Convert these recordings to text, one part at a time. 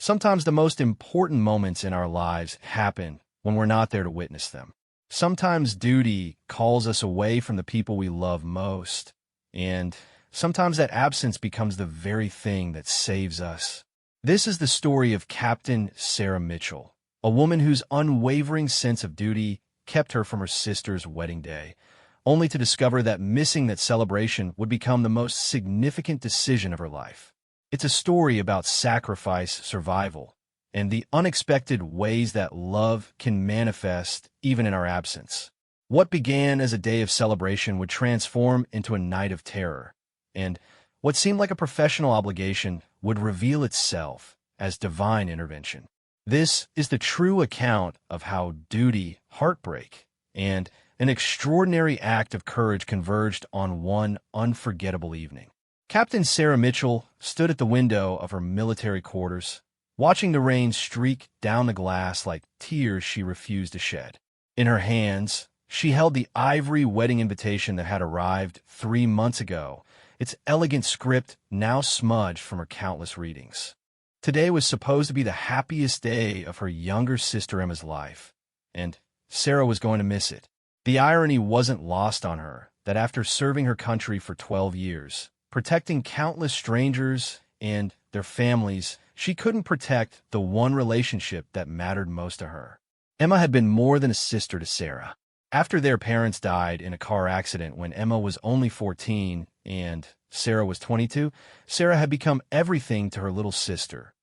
Sometimes the most important moments in our lives happen when we're not there to witness them. Sometimes duty calls us away from the people we love most, and sometimes that absence becomes the very thing that saves us. This is the story of Captain Sarah Mitchell, a woman whose unwavering sense of duty kept her from her sister's wedding day, only to discover that missing that celebration would become the most significant decision of her life. It's a story about sacrifice, survival, and the unexpected ways that love can manifest even in our absence. What began as a day of celebration would transform into a night of terror, and what seemed like a professional obligation would reveal itself as divine intervention. This is the true account of how duty, heartbreak, and an extraordinary act of courage converged on one unforgettable evening. Captain Sarah Mitchell stood at the window of her military quarters, watching the rain streak down the glass like tears she refused to shed. In her hands, she held the ivory wedding invitation that had arrived 3 months ago, its elegant script now smudged from her countless readings. Today was supposed to be the happiest day of her younger sister Emma's life, and Sarah was going to miss it. The irony wasn't lost on her that after serving her country for 12 years, protecting countless strangers and their families, she couldn't protect the one relationship that mattered most to her. Emma had been more than a sister to Sarah. After their parents died in a car accident when Emma was only 14 and Sarah was 22, Sarah had become everything to her little sister: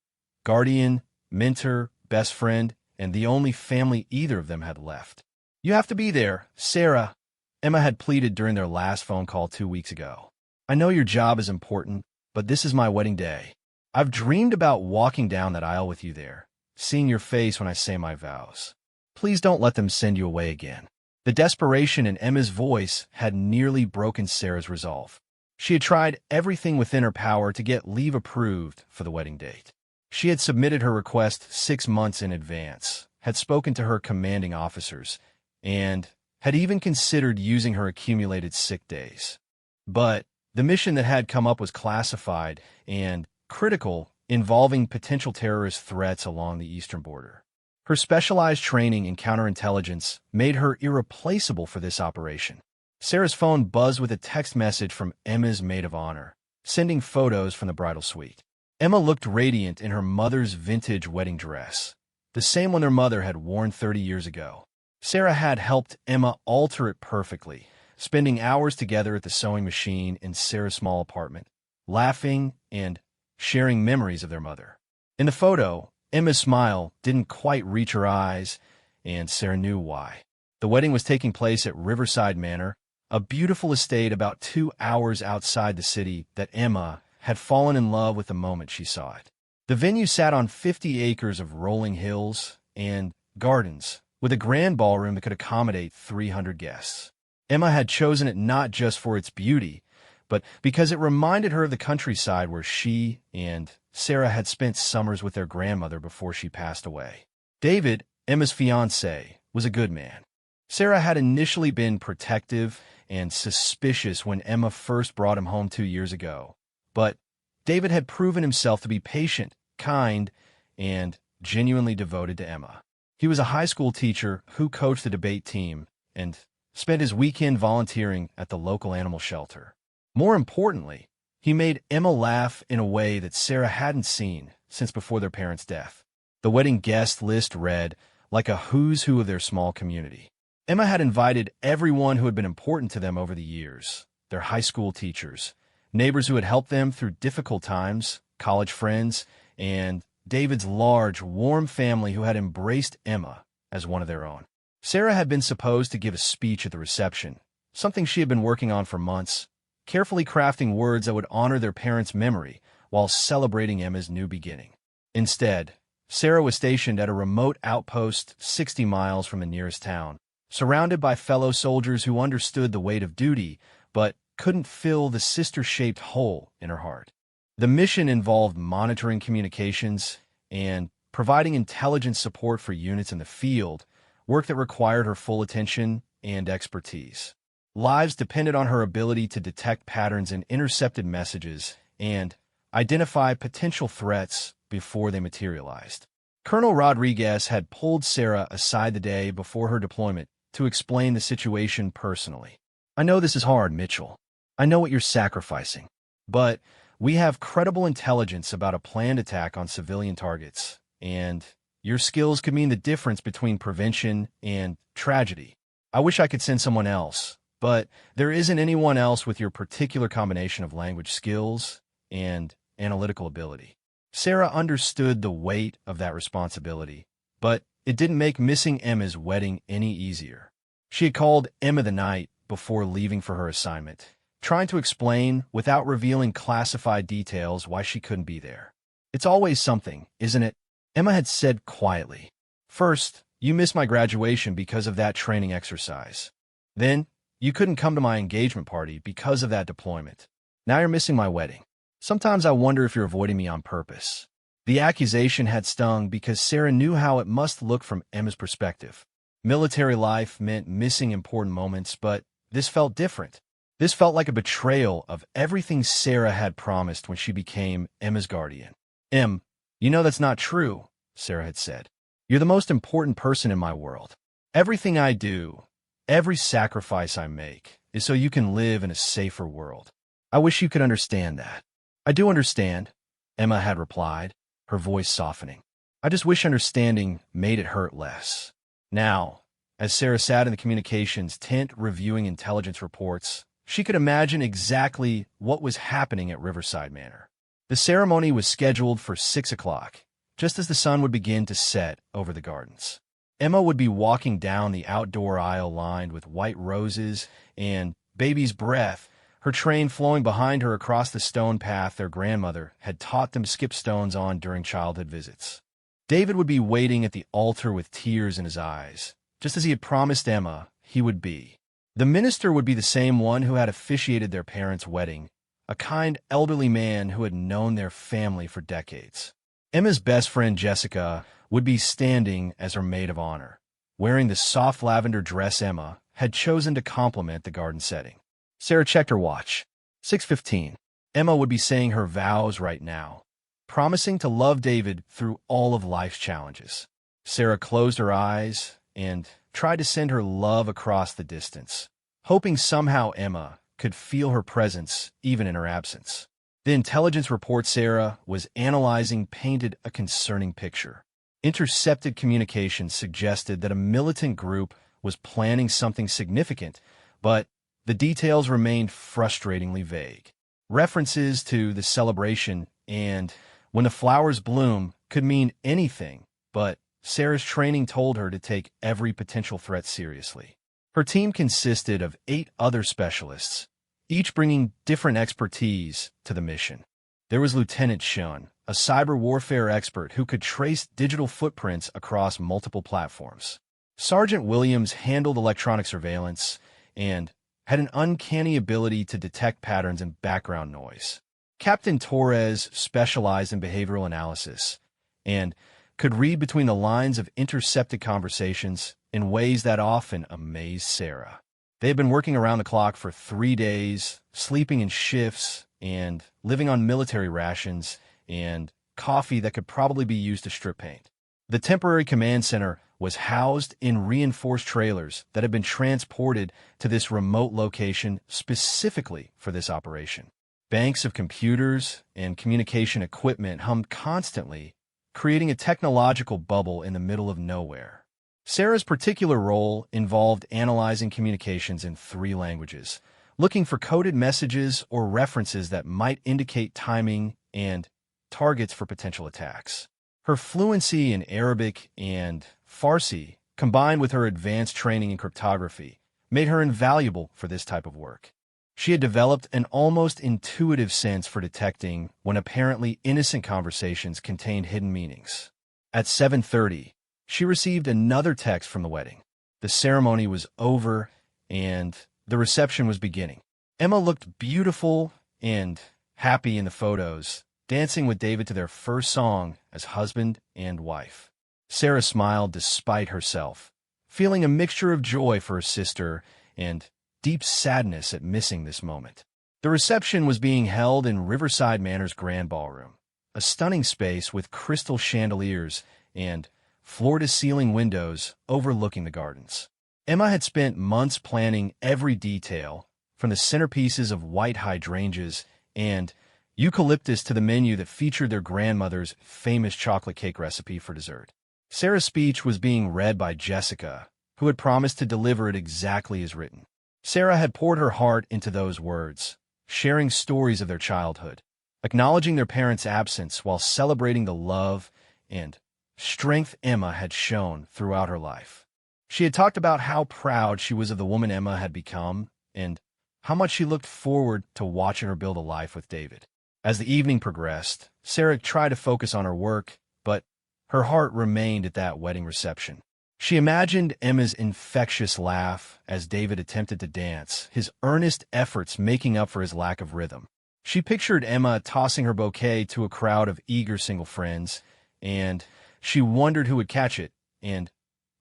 guardian, mentor, best friend, and the only family either of them had left. "You have to be there, Sarah," Emma had pleaded during their last phone call 2 weeks ago. "I know your job is important, but this is my wedding day. I've dreamed about walking down that aisle with you there, seeing your face when I say my vows. Please don't let them send you away again." The desperation in Emma's voice had nearly broken Sarah's resolve. She had tried everything within her power to get leave approved for the wedding date. She had submitted her request 6 months in advance, had spoken to her commanding officers, and had even considered using her accumulated sick days. But the mission that had come up was classified and critical, involving potential terrorist threats along the eastern border. Her specialized training in counterintelligence made her irreplaceable for this operation. Sarah's phone buzzed with a text message from Emma's maid of honor, sending photos from the bridal suite. Emma looked radiant in her mother's vintage wedding dress, the same one her mother had worn 30 years ago. Sarah had helped Emma alter it perfectly, spending hours together at the sewing machine in Sarah's small apartment, laughing and sharing memories of their mother. In the photo, Emma's smile didn't quite reach her eyes, and Sarah knew why. The wedding was taking place at Riverside Manor, a beautiful estate about 2 hours outside the city that Emma had fallen in love with the moment she saw it. The venue sat on 50 acres of rolling hills and gardens, with a grand ballroom that could accommodate 300 guests. Emma had chosen it not just for its beauty, but because it reminded her of the countryside where she and Sarah had spent summers with their grandmother before she passed away. David, Emma's fiancé, was a good man. Sarah had initially been protective and suspicious when Emma first brought him home 2 years ago, but David had proven himself to be patient, kind, and genuinely devoted to Emma. He was a high school teacher who coached the debate team and spent his weekend volunteering at the local animal shelter. More importantly, he made Emma laugh in a way that Sarah hadn't seen since before their parents' death. The wedding guest list read like a who's who of their small community. Emma had invited everyone who had been important to them over the years: their high school teachers, neighbors who had helped them through difficult times, college friends, and David's large, warm family who had embraced Emma as one of their own. Sarah had been supposed to give a speech at the reception, something she had been working on for months, carefully crafting words that would honor their parents' memory while celebrating Emma's new beginning. Instead, Sarah was stationed at a remote outpost 60 miles from the nearest town, surrounded by fellow soldiers who understood the weight of duty but couldn't fill the sister-shaped hole in her heart. The mission involved monitoring communications and providing intelligence support for units in the field, work that required her full attention and expertise. Lives depended on her ability to detect patterns in intercepted messages and identify potential threats before they materialized. Colonel Rodriguez had pulled Sarah aside the day before her deployment to explain the situation personally. "I know this is hard, Mitchell. I know what you're sacrificing. But we have credible intelligence about a planned attack on civilian targets, and your skills could mean the difference between prevention and tragedy. I wish I could send someone else, but there isn't anyone else with your particular combination of language skills and analytical ability." Sarah understood the weight of that responsibility, but it didn't make missing Emma's wedding any easier. She had called Emma the night before leaving for her assignment, trying to explain without revealing classified details why she couldn't be there. "It's always something, isn't it?" Emma had said quietly. "First, you missed my graduation because of that training exercise. Then, you couldn't come to my engagement party because of that deployment. Now you're missing my wedding. Sometimes I wonder if you're avoiding me on purpose." The accusation had stung because Sarah knew how it must look from Emma's perspective. Military life meant missing important moments, but this felt different. This felt like a betrayal of everything Sarah had promised when she became Emma's guardian. "Em, you know that's not true," Sarah had said. "You're the most important person in my world. Everything I do, every sacrifice I make, is so you can live in a safer world. I wish you could understand that." "I do understand," Emma had replied, her voice softening. "I just wish understanding made it hurt less." Now, as Sarah sat in the communications tent reviewing intelligence reports, she could imagine exactly what was happening at Riverside Manor. The ceremony was scheduled for 6 o'clock, just as the sun would begin to set over the gardens. Emma would be walking down the outdoor aisle lined with white roses and baby's breath, her train flowing behind her across the stone path their grandmother had taught them to skip stones on during childhood visits. David would be waiting at the altar with tears in his eyes, just as he had promised Emma he would be. The minister would be the same one who had officiated their parents' wedding, a kind elderly man who had known their family for decades. Emma's best friend Jessica would be standing as her maid of honor, wearing the soft lavender dress Emma had chosen to complement the garden setting. Sarah checked her watch. 6:15. Emma would be saying her vows right now, promising to love David through all of life's challenges. Sarah closed her eyes and tried to send her love across the distance, hoping somehow Emma could feel her presence even in her absence. The intelligence report Sarah was analyzing painted a concerning picture. Intercepted communications suggested that a militant group was planning something significant, but the details remained frustratingly vague. References to the celebration and when the flowers bloom could mean anything, but Sarah's training told her to take every potential threat seriously. Her team consisted of 8 other specialists, each bringing different expertise to the mission. There was Lieutenant Shun, a cyber warfare expert who could trace digital footprints across multiple platforms. Sergeant Williams handled electronic surveillance and had an uncanny ability to detect patterns in background noise. Captain Torres specialized in behavioral analysis and could read between the lines of intercepted conversations in ways that often amazed Sarah. They had been working around the clock for 3 days, sleeping in shifts and living on military rations and coffee that could probably be used to strip paint. The temporary command center was housed in reinforced trailers that had been transported to this remote location specifically for this operation. Banks of computers and communication equipment hummed constantly, creating a technological bubble in the middle of nowhere. Sarah's particular role involved analyzing communications in 3 languages, looking for coded messages or references that might indicate timing and targets for potential attacks. Her fluency in Arabic and Farsi, combined with her advanced training in cryptography, made her invaluable for this type of work. She had developed an almost intuitive sense for detecting when apparently innocent conversations contained hidden meanings. At 7:30, she received another text from the wedding. The ceremony was over, and the reception was beginning. Emma looked beautiful and happy in the photos, dancing with David to their first song as husband and wife. Sarah smiled despite herself, feeling a mixture of joy for her sister and deep sadness at missing this moment. The reception was being held in Riverside Manor's grand ballroom. a stunning space with crystal chandeliers and floor-to-ceiling windows overlooking the gardens. Emma had spent months planning every detail, from the centerpieces of white hydrangeas and eucalyptus to the menu that featured their grandmother's famous chocolate cake recipe for dessert. Sarah's speech was being read by Jessica, who had promised to deliver it exactly as written. Sarah had poured her heart into those words, sharing stories of their childhood, acknowledging their parents' absence while celebrating the love and strength Emma had shown throughout her life. She had talked about how proud she was of the woman Emma had become and how much she looked forward to watching her build a life with David. As the evening progressed, Sarah tried to focus on her work, but her heart remained at that wedding reception. She imagined Emma's infectious laugh as David attempted to dance, his earnest efforts making up for his lack of rhythm. She pictured Emma tossing her bouquet to a crowd of eager single friends, and she wondered who would catch it and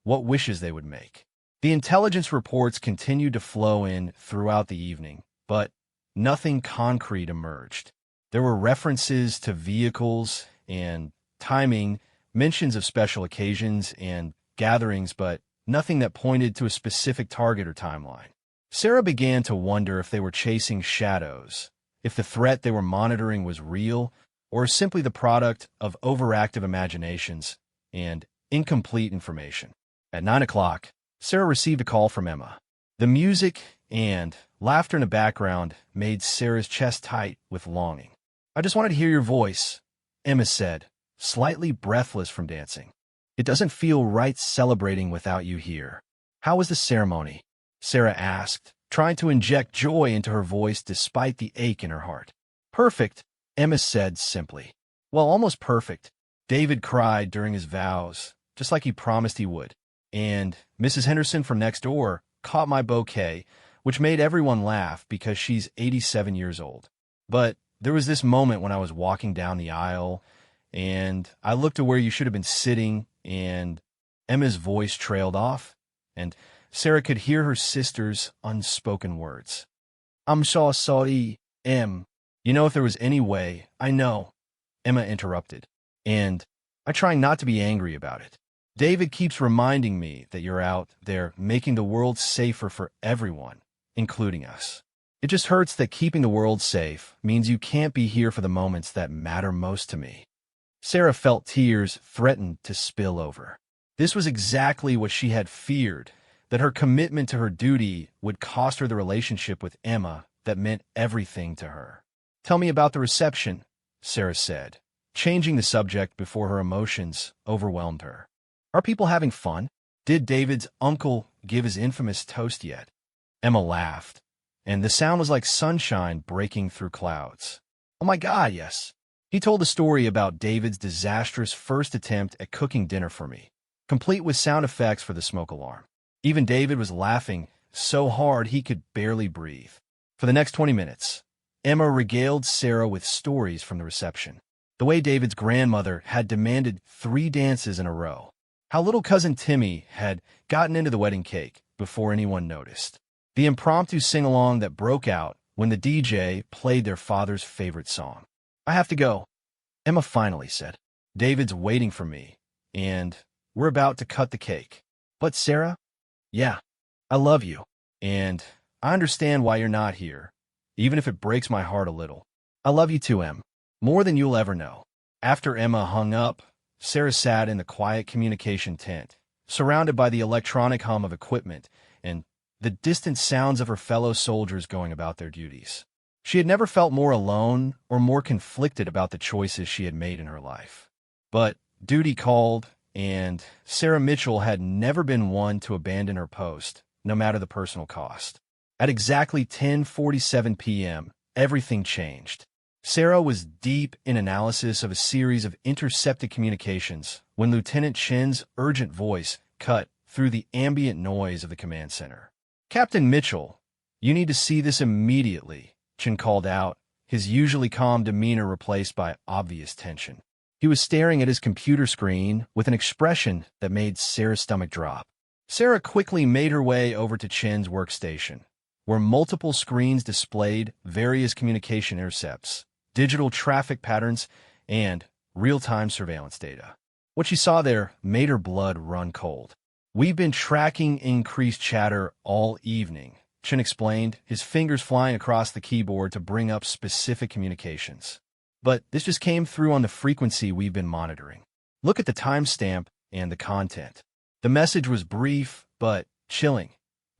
what wishes they would make. The intelligence reports continued to flow in throughout the evening, but nothing concrete emerged. There were references to vehicles and timing, mentions of special occasions and gatherings, but nothing that pointed to a specific target or timeline. Sarah began to wonder if they were chasing shadows, if the threat they were monitoring was real, or simply the product of overactive imaginations and incomplete information. At 9 o'clock, Sarah received a call from Emma. The music and laughter in the background made Sarah's chest tight with longing. "I just wanted to hear your voice," Emma said, slightly breathless from dancing. "It doesn't feel right celebrating without you here." "How was the ceremony?" Sarah asked, trying to inject joy into her voice despite the ache in her heart. "Perfect," Emma said simply. "Well, almost perfect. David cried during his vows, just like he promised he would. And Mrs. Henderson from next door caught my bouquet, which made everyone laugh because she's 87 years old. But there was this moment when I was walking down the aisle, and I looked to where you should have been sitting, and Emma's voice trailed off, and Sarah could hear her sister's unspoken words. "I'm so sorry, Em. You know, if there was any way, I know," Emma interrupted, "and I try not to be angry about it. David keeps reminding me that you're out there making the world safer for everyone, including us. It just hurts that keeping the world safe means you can't be here for the moments that matter most to me." Sarah felt tears threaten to spill over. This was exactly what she had feared, that her commitment to her duty would cost her the relationship with Emma that meant everything to her. "Tell me about the reception," Sarah said, changing the subject before her emotions overwhelmed her. "Are people having fun? Did David's uncle give his infamous toast yet?" Emma laughed, and the sound was like sunshine breaking through clouds. "Oh my God, yes. He told a story about David's disastrous first attempt at cooking dinner for me, complete with sound effects for the smoke alarm. Even David was laughing so hard he could barely breathe." For the next 20 minutes, Emma regaled Sarah with stories from the reception. The way David's grandmother had demanded 3 dances in a row. How little cousin Timmy had gotten into the wedding cake before anyone noticed. The impromptu sing-along that broke out when the DJ played their father's favorite song. "I have to go," Emma finally said. "David's waiting for me, and we're about to cut the cake." "But Sarah?" "Yeah, I love you, and I understand why you're not here, even if it breaks my heart a little. I love you too, Em, more than you'll ever know." After Emma hung up, Sarah sat in the quiet communication tent, surrounded by the electronic hum of equipment and the distant sounds of her fellow soldiers going about their duties. She had never felt more alone or more conflicted about the choices she had made in her life. But duty called, and Sarah Mitchell had never been one to abandon her post, no matter the personal cost. At exactly 10:47 p.m., everything changed. Sarah was deep in analysis of a series of intercepted communications when Lieutenant Chen's urgent voice cut through the ambient noise of the command center. "Captain Mitchell, you need to see this immediately," Chen called out, his usually calm demeanor replaced by obvious tension. He was staring at his computer screen with an expression that made Sarah's stomach drop. Sarah quickly made her way over to Chen's workstation, where multiple screens displayed various communication intercepts, digital traffic patterns, and real-time surveillance data. What she saw there made her blood run cold. "We've been tracking increased chatter all evening," Chen explained, his fingers flying across the keyboard to bring up specific communications. "But this just came through on the frequency we've been monitoring. Look at the timestamp and the content." The message was brief, but chilling.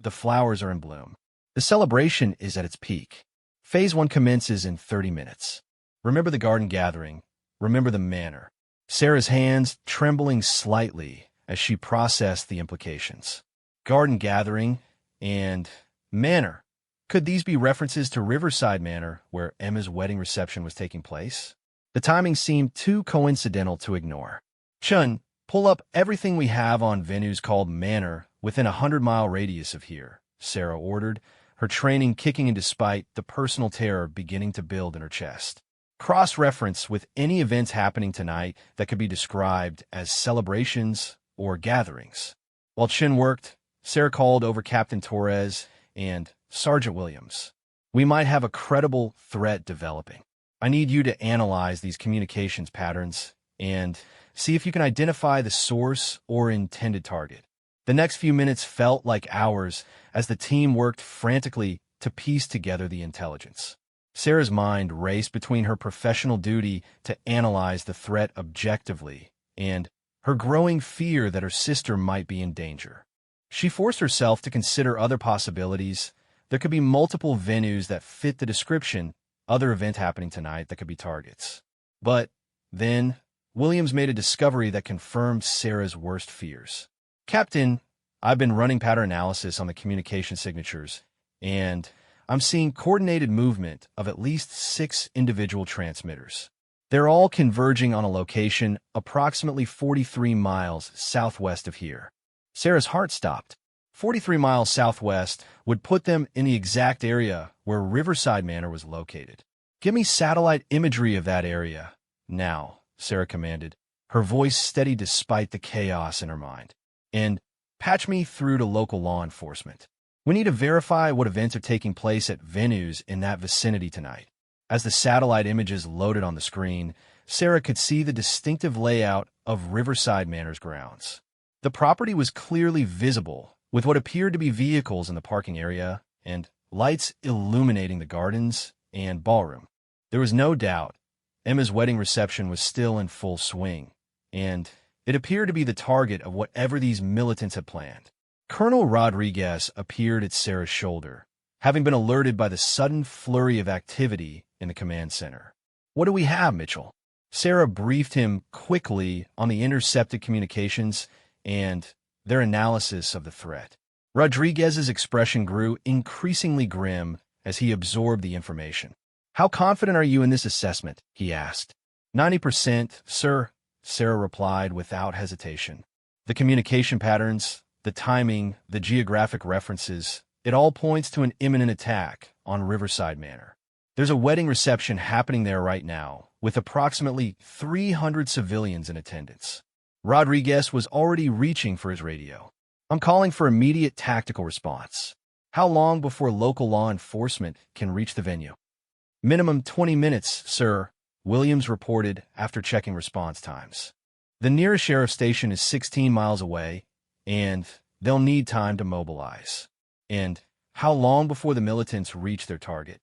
"The flowers are in bloom. The celebration is at its peak. Phase 1 commences in 30 minutes. Remember the garden gathering. Remember the manor." Sarah's hands trembling slightly as she processed the implications. Garden gathering and manor. Could these be references to Riverside Manor, where Emma's wedding reception was taking place? The timing seemed too coincidental to ignore. "Chun, pull up everything we have on venues called Manor within a 100-mile radius of here," Sarah ordered, her training kicking in despite the personal terror beginning to build in her chest. Cross-reference with any events happening tonight that could be described as celebrations or gatherings. While Chin worked, Sarah called over Captain Torres and Sergeant Williams. "We might have a credible threat developing. I need you to analyze these communications patterns and see if you can identify the source or intended target." The next few minutes felt like hours as the team worked frantically to piece together the intelligence. Sarah's mind raced between her professional duty to analyze the threat objectively and her growing fear that her sister might be in danger. She forced herself to consider other possibilities. There could be multiple venues that fit the description, other event happening tonight that could be targets. But then, Williams made a discovery that confirmed Sarah's worst fears. "Captain, I've been running pattern analysis on the communication signatures, and I'm seeing coordinated movement of at least 6 individual transmitters. They're all converging on a location approximately 43 miles southwest of here." Sarah's heart stopped. 43 miles southwest would put them in the exact area where Riverside Manor was located. "Give me satellite imagery of that area now," Sarah commanded, her voice steady despite the chaos in her mind. "And patch me through to local law enforcement. We need to verify what events are taking place at venues in that vicinity tonight." As the satellite images loaded on the screen, Sarah could see the distinctive layout of Riverside Manor's grounds. The property was clearly visible, with what appeared to be vehicles in the parking area and lights illuminating the gardens and ballroom. There was no doubt Emma's wedding reception was still in full swing, and it appeared to be the target of whatever these militants had planned. Colonel Rodriguez appeared at Sarah's shoulder, having been alerted by the sudden flurry of activity in the command center. "What do we have, Mitchell?" Sarah briefed him quickly on the intercepted communications and their analysis of the threat. Rodriguez's expression grew increasingly grim as he absorbed the information. "How confident are you in this assessment?" he asked. 90%, sir," Sarah replied without hesitation. "The communication patterns, the timing, the geographic references, it all points to an imminent attack on Riverside Manor. There's a wedding reception happening there right now, with approximately 300 civilians in attendance." Rodriguez was already reaching for his radio. "I'm calling for immediate tactical response. How long before local law enforcement can reach the venue?" "Minimum 20 minutes, sir," Williams reported after checking response times. "The nearest sheriff station is 16 miles away, and they'll need time to mobilize." "And how long before the militants reach their target?"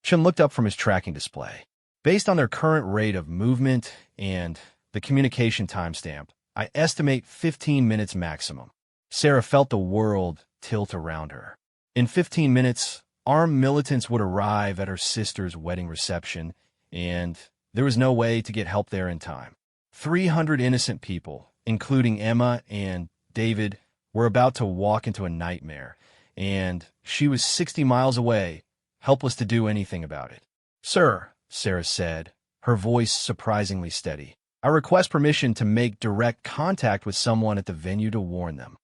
Chen looked up from his tracking display. "Based on their current rate of movement and the communication timestamp, I estimate 15 minutes maximum." Sarah felt the world tilt around her. In 15 minutes, armed militants would arrive at her sister's wedding reception, and there was no way to get help there in time. 300 innocent people, including Emma and David, were about to walk into a nightmare, and she was 60 miles away, helpless to do anything about it. "Sir," Sarah said, her voice surprisingly steady, "I request permission to make direct contact with someone at the venue to warn them."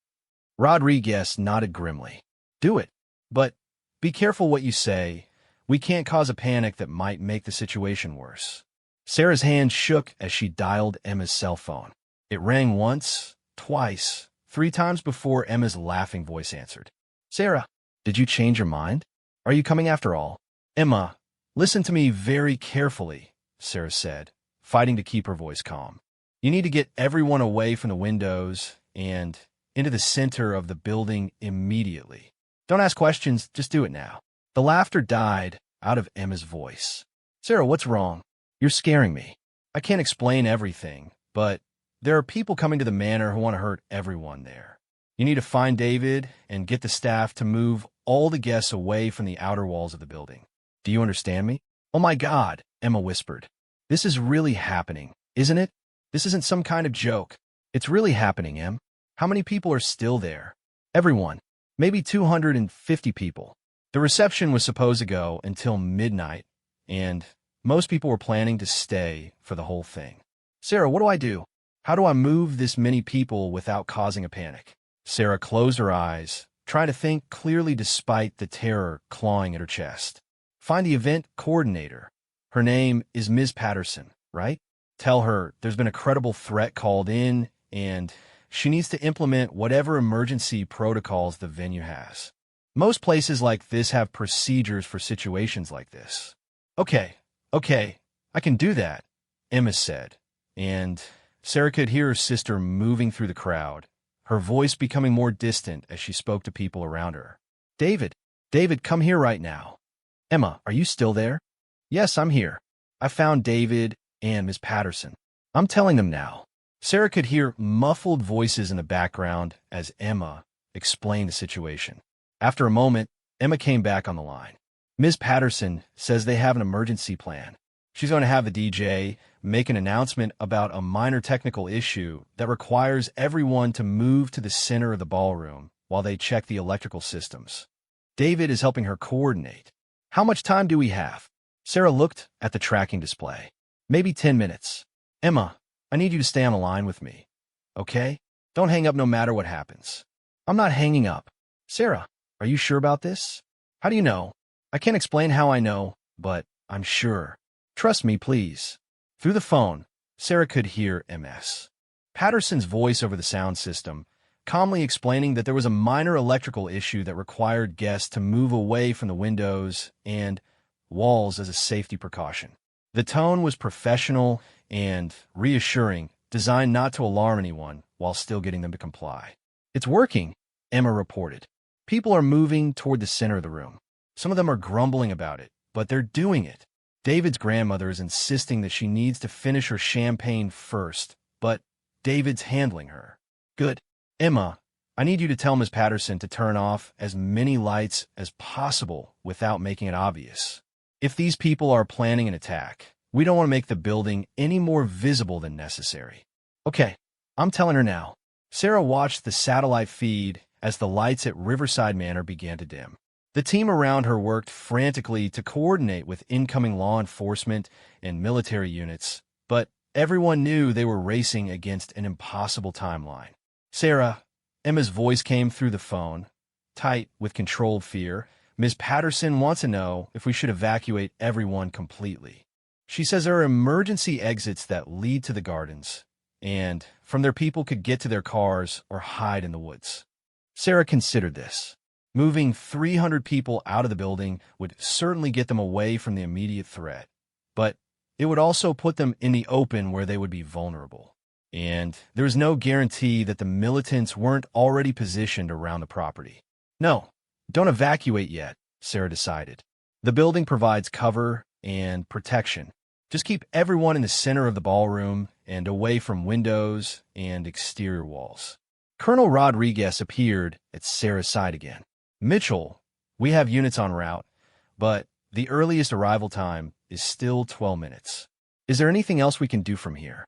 Rodriguez nodded grimly. "Do it, but be careful what you say. We can't cause a panic that might make the situation worse." Sarah's hand shook as she dialed Emma's cell phone. It rang once, twice, 3 times before Emma's laughing voice answered. "Sarah, did you change your mind? Are you coming after all?" "Emma, listen to me very carefully," Sarah said, fighting to keep her voice calm. You need to get everyone away from the windows and into the center of the building immediately. Don't ask questions, just do it now. The laughter died out of Emma's voice. Sarah, what's wrong? You're scaring me. I can't explain everything, but there are people coming to the manor who want to hurt everyone there. You need to find David and get the staff to move all the guests away from the outer walls of the building. Do you understand me? Oh my God, Emma whispered. This is really happening, isn't it? This isn't some kind of joke. It's really happening, Em. How many people are still there? Everyone. Maybe 250 people. The reception was supposed to go until midnight, and most people were planning to stay for the whole thing. Sarah, what do I do? How do I move this many people without causing a panic? Sarah closed her eyes, trying to think clearly despite the terror clawing at her chest. Find the event coordinator. Her name is Ms. Patterson, right? Tell her there's been a credible threat called in, and she needs to implement whatever emergency protocols the venue has. Most places like this have procedures for situations like this. Okay, I can do that, Emma said, and Sarah could hear her sister moving through the crowd, her voice becoming more distant as she spoke to people around her. David, come here right now. Emma, are you still there? Yes, I'm here. I found David and Ms. Patterson. I'm telling them now. Sarah could hear muffled voices in the background as Emma explained the situation. After a moment, Emma came back on the line. Ms. Patterson says they have an emergency plan. She's going to have the DJ make an announcement about a minor technical issue that requires everyone to move to the center of the ballroom while they check the electrical systems. David is helping her coordinate. How much time do we have? Sarah looked at the tracking display. Maybe 10 minutes. Emma, I need you to stay on the line with me. Okay? Don't hang up no matter what happens. I'm not hanging up. Sarah, are you sure about this? How do you know? I can't explain how I know, but I'm sure. Trust me, please. Through the phone, Sarah could hear Ms. Patterson's voice over the sound system, calmly explaining that there was a minor electrical issue that required guests to move away from the windows and walls as a safety precaution. The tone was professional and reassuring, designed not to alarm anyone while still getting them to comply. It's working, Emma reported. People are moving toward the center of the room. Some of them are grumbling about it, but they're doing it. David's grandmother is insisting that she needs to finish her champagne first, but David's handling her. Good. Emma, I need you to tell Ms. Patterson to turn off as many lights as possible without making it obvious. If these people are planning an attack, we don't want to make the building any more visible than necessary. Okay, I'm telling her now. Sarah watched the satellite feed as the lights at Riverside Manor began to dim. The team around her worked frantically to coordinate with incoming law enforcement and military units, but everyone knew they were racing against an impossible timeline. Sarah, Emma's voice came through the phone, tight with controlled fear. Ms. Patterson wants to know if we should evacuate everyone completely. She says there are emergency exits that lead to the gardens, and from there people could get to their cars or hide in the woods. Sarah considered this. Moving 300 people out of the building would certainly get them away from the immediate threat, but it would also put them in the open where they would be vulnerable. And there was no guarantee that the militants weren't already positioned around the property. No, don't evacuate yet, Sarah decided. The building provides cover and protection. Just keep everyone in the center of the ballroom and away from windows and exterior walls. Colonel Rodriguez appeared at Sarah's side again. Mitchell, we have units en route, but the earliest arrival time is still 12 minutes. Is there anything else we can do from here?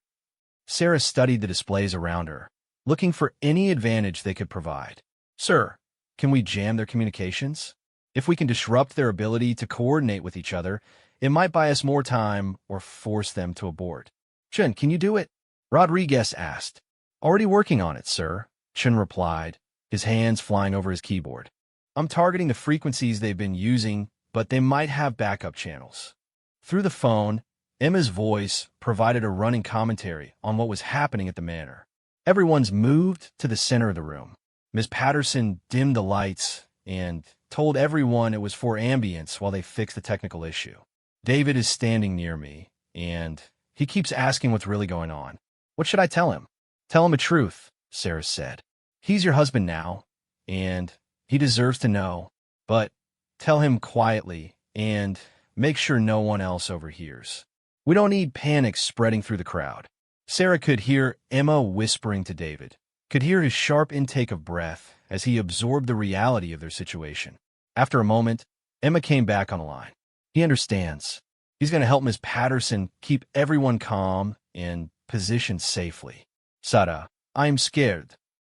Sarah studied the displays around her, looking for any advantage they could provide. Sir, can we jam their communications? If we can disrupt their ability to coordinate with each other, it might buy us more time or force them to abort. Chen, can you do it? Rodriguez asked. Already working on it, sir, Chen replied, his hands flying over his keyboard. I'm targeting the frequencies they've been using, but they might have backup channels. Through the phone, Emma's voice provided a running commentary on what was happening at the manor. Everyone's moved to the center of the room. Ms. Patterson dimmed the lights and told everyone it was for ambience while they fixed the technical issue. David is standing near me, and He keeps asking what's really going on. What should I tell him? Tell him the truth, Sarah said. He's your husband now, and he deserves to know. But tell him quietly and make sure no one else overhears. We don't need panic spreading through the crowd. Sarah could hear Emma whispering to David, could hear his sharp intake of breath as he absorbed the reality of their situation. After a moment, Emma came back on the line. He understands. He's going to help Ms. Patterson keep everyone calm and positioned safely. Sarah, I'm scared.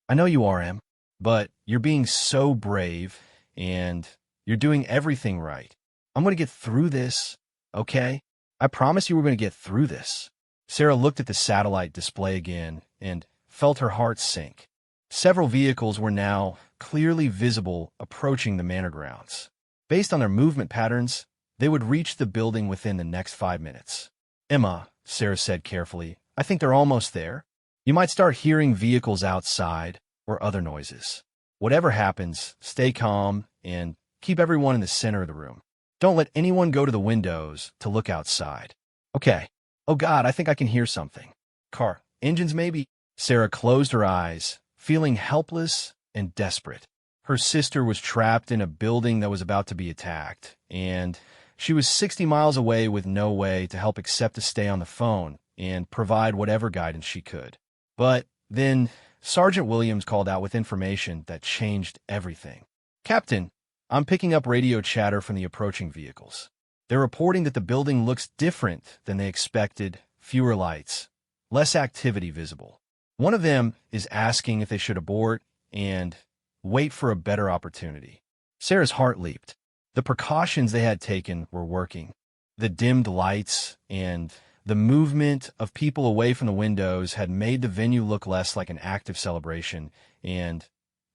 I know you are, Em, but you're being so brave and you're doing everything right. I'm going to get through this, okay? I promise you we're going to get through this. Sarah looked at the satellite display again and felt her heart sink. Several vehicles were now clearly visible approaching the manor grounds. Based on their movement patterns, they would reach the building within the next 5 minutes. Emma, Sarah said carefully, I think they're almost there. You might start hearing vehicles outside or other noises. Whatever happens, stay calm and keep everyone in the center of the room. Don't let anyone go to the windows to look outside. Okay. Oh God, I think I can hear something. Car, engines maybe? Sarah closed her eyes, feeling helpless and desperate. Her sister was trapped in a building that was about to be attacked, and she was 60 miles away with no way to help except to stay on the phone and provide whatever guidance she could. But then Sergeant Williams called out with information that changed everything. Captain, I'm picking up radio chatter from the approaching vehicles. They're reporting that the building looks different than they expected, fewer lights, less activity visible. One of them is asking if they should abort and wait for a better opportunity. Sarah's heart leaped. The precautions they had taken were working. The dimmed lights and the movement of people away from the windows had made the venue look less like an active celebration and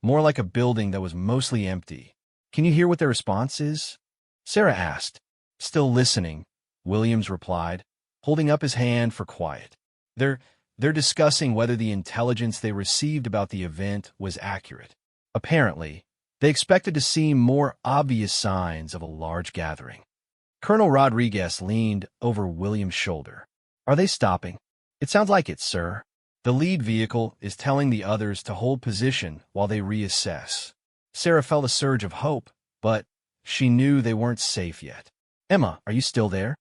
more like a building that was mostly empty. Can you hear what their response is? Sarah asked. Still listening, Williams replied, holding up his hand for quiet. They're discussing whether the intelligence they received about the event was accurate. Apparently, they expected to see more obvious signs of a large gathering. Colonel Rodriguez leaned over Williams' shoulder. Are they stopping? It sounds like it, sir. The lead vehicle is telling the others to hold position while they reassess. Sarah felt a surge of hope, but she knew they weren't safe yet. Emma, are you still there?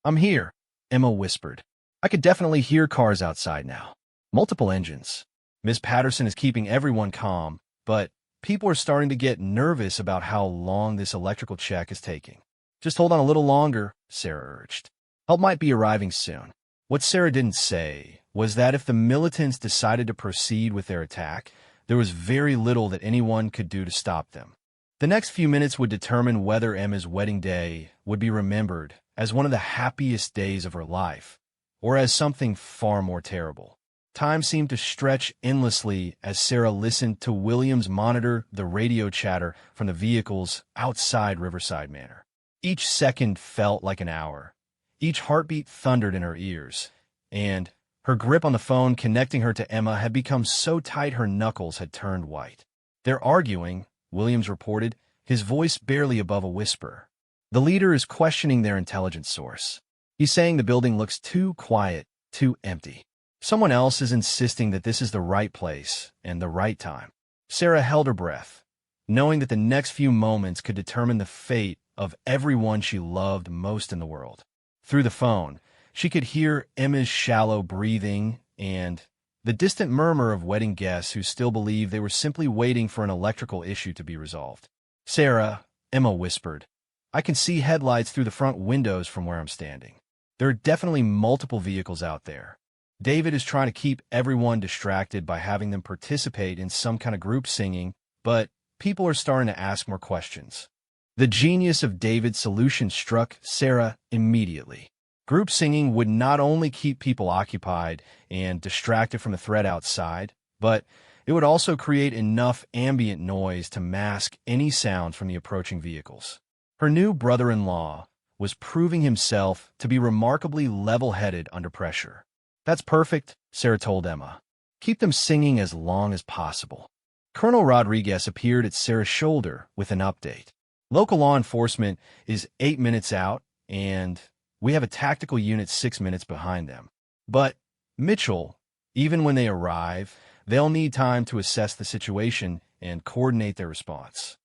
I'm here, Emma whispered. I could definitely hear cars outside now. Multiple engines. Miss Patterson is keeping everyone calm, but people are starting to get nervous about how long this electrical check is taking. Just hold on a little longer, Sarah urged. Help might be arriving soon. What Sarah didn't say was that if the militants decided to proceed with their attack, there was very little that anyone could do to stop them. The next few minutes would determine whether Emma's wedding day would be remembered as one of the happiest days of her life, or as something far more terrible. Time seemed to stretch endlessly as Sarah listened to Williams monitor the radio chatter from the vehicles outside Riverside Manor. Each second felt like an hour. Each heartbeat thundered in her ears, and her grip on the phone connecting her to Emma had become so tight her knuckles had turned white. They're arguing, Williams reported, his voice barely above a whisper. The leader is questioning their intelligence source. He's saying the building looks too quiet, too empty. Someone else is insisting that this is the right place and the right time. Sarah held her breath, knowing that the next few moments could determine the fate of everyone she loved most in the world. Through the phone, she could hear Emma's shallow breathing and the distant murmur of wedding guests who still believed they were simply waiting for an electrical issue to be resolved. Sarah, Emma whispered, I can see headlights through the front windows from where I'm standing. There are definitely multiple vehicles out there. David is trying to keep everyone distracted by having them participate in some kind of group singing, but people are starting to ask more questions. The genius of David's solution struck Sarah immediately. Group singing would not only keep people occupied and distracted from the threat outside, but it would also create enough ambient noise to mask any sound from the approaching vehicles. Her new brother-in-law was proving himself to be remarkably level-headed under pressure. That's perfect, Sarah told Emma. Keep them singing as long as possible. Colonel Rodriguez appeared at Sarah's shoulder with an update. Local law enforcement is 8 minutes out, and We have a tactical unit 6 minutes behind them. But, Mitchell, even when they arrive, they'll need time to assess the situation and coordinate their response.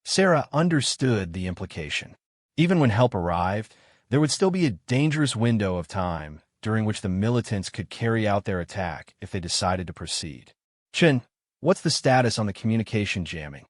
Sarah understood the implication. Even when help arrived, there would still be a dangerous window of time during which the militants could carry out their attack if they decided to proceed. Chin, what's the status on the communication jamming?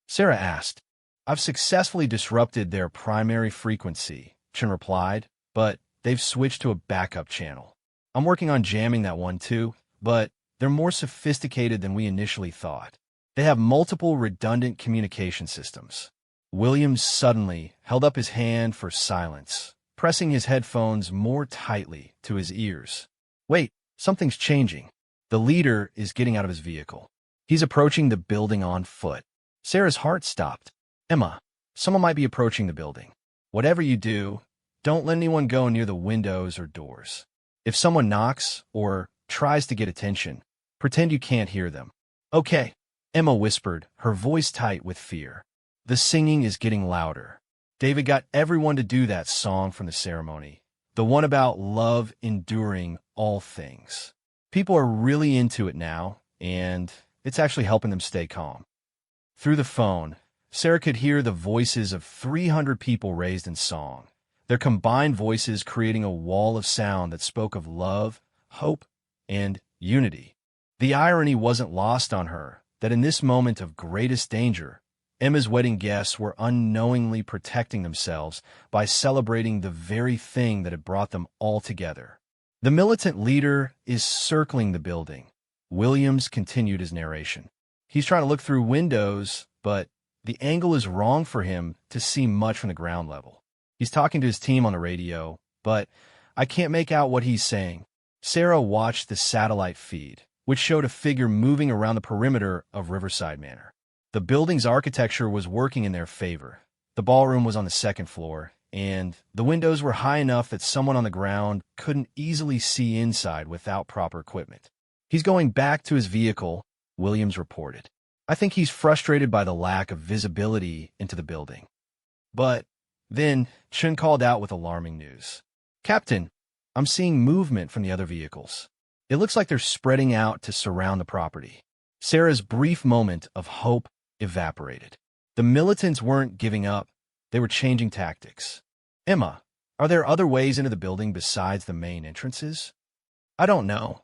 Sarah asked. I've successfully disrupted their primary frequency, Chin replied, but they've switched to a backup channel. I'm working on jamming that one too, but they're more sophisticated than we initially thought. They have multiple redundant communication systems. Williams suddenly held up his hand for silence, pressing his headphones more tightly to his ears. Wait, something's changing. The leader is getting out of his vehicle. He's approaching the building on foot. Sarah's heart stopped. Emma, someone might be approaching the building. Whatever you do, don't let anyone go near the windows or doors. If someone knocks or tries to get attention, pretend you can't hear them. Okay, Emma whispered, her voice tight with fear. The singing is getting louder. David got everyone to do that song from the ceremony, the one about love enduring all things. People are really into it now, and it's actually helping them stay calm. Through the phone, Sarah could hear the voices of 300 people raised in song, their combined voices creating a wall of sound that spoke of love, hope, and unity. The irony wasn't lost on her that in this moment of greatest danger, Emma's wedding guests were unknowingly protecting themselves by celebrating the very thing that had brought them all together. The militant leader is circling the building. Williams continued his narration. He's trying to look through windows, but the angle is wrong for him to see much from the ground level. He's talking to his team on the radio, but I can't make out what he's saying. Sarah watched the satellite feed, which showed a figure moving around the perimeter of Riverside Manor. The building's architecture was working in their favor. The ballroom was on the second floor, and the windows were high enough that someone on the ground couldn't easily see inside without proper equipment. He's going back to his vehicle, Williams reported. I think he's frustrated by the lack of visibility into the building. But then Chun called out with alarming news. Captain, I'm seeing movement from the other vehicles. It looks like they're spreading out to surround the property. Sarah's brief moment of hope evaporated. The militants weren't giving up. They were changing tactics. Emma, are there other ways into the building besides the main entrances? I don't know,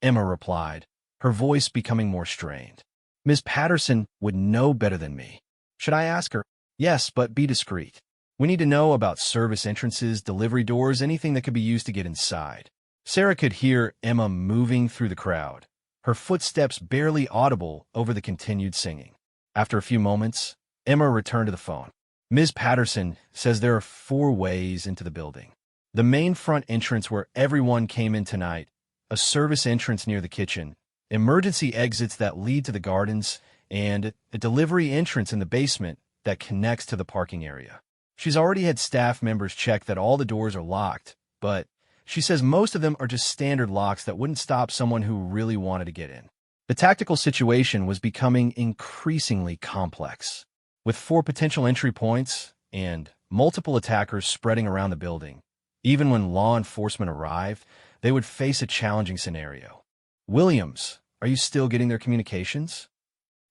Emma replied, her voice becoming more strained. Ms. Patterson would know better than me. Should I ask her? Yes, but be discreet. We need to know about service entrances, delivery doors, anything that could be used to get inside. Sarah could hear Emma moving through the crowd, her footsteps barely audible over the continued singing. After a few moments, Emma returned to the phone. Ms. Patterson says there are 4 ways into the building. The main front entrance where everyone came in tonight, a service entrance near the kitchen, emergency exits that lead to the gardens, and a delivery entrance in the basement that connects to the parking area. She's already had staff members check that all the doors are locked, but she says most of them are just standard locks that wouldn't stop someone who really wanted to get in. The tactical situation was becoming increasingly complex. With 4 potential entry points and multiple attackers spreading around the building, even when law enforcement arrived, they would face a challenging scenario. Williams, are you still getting their communications?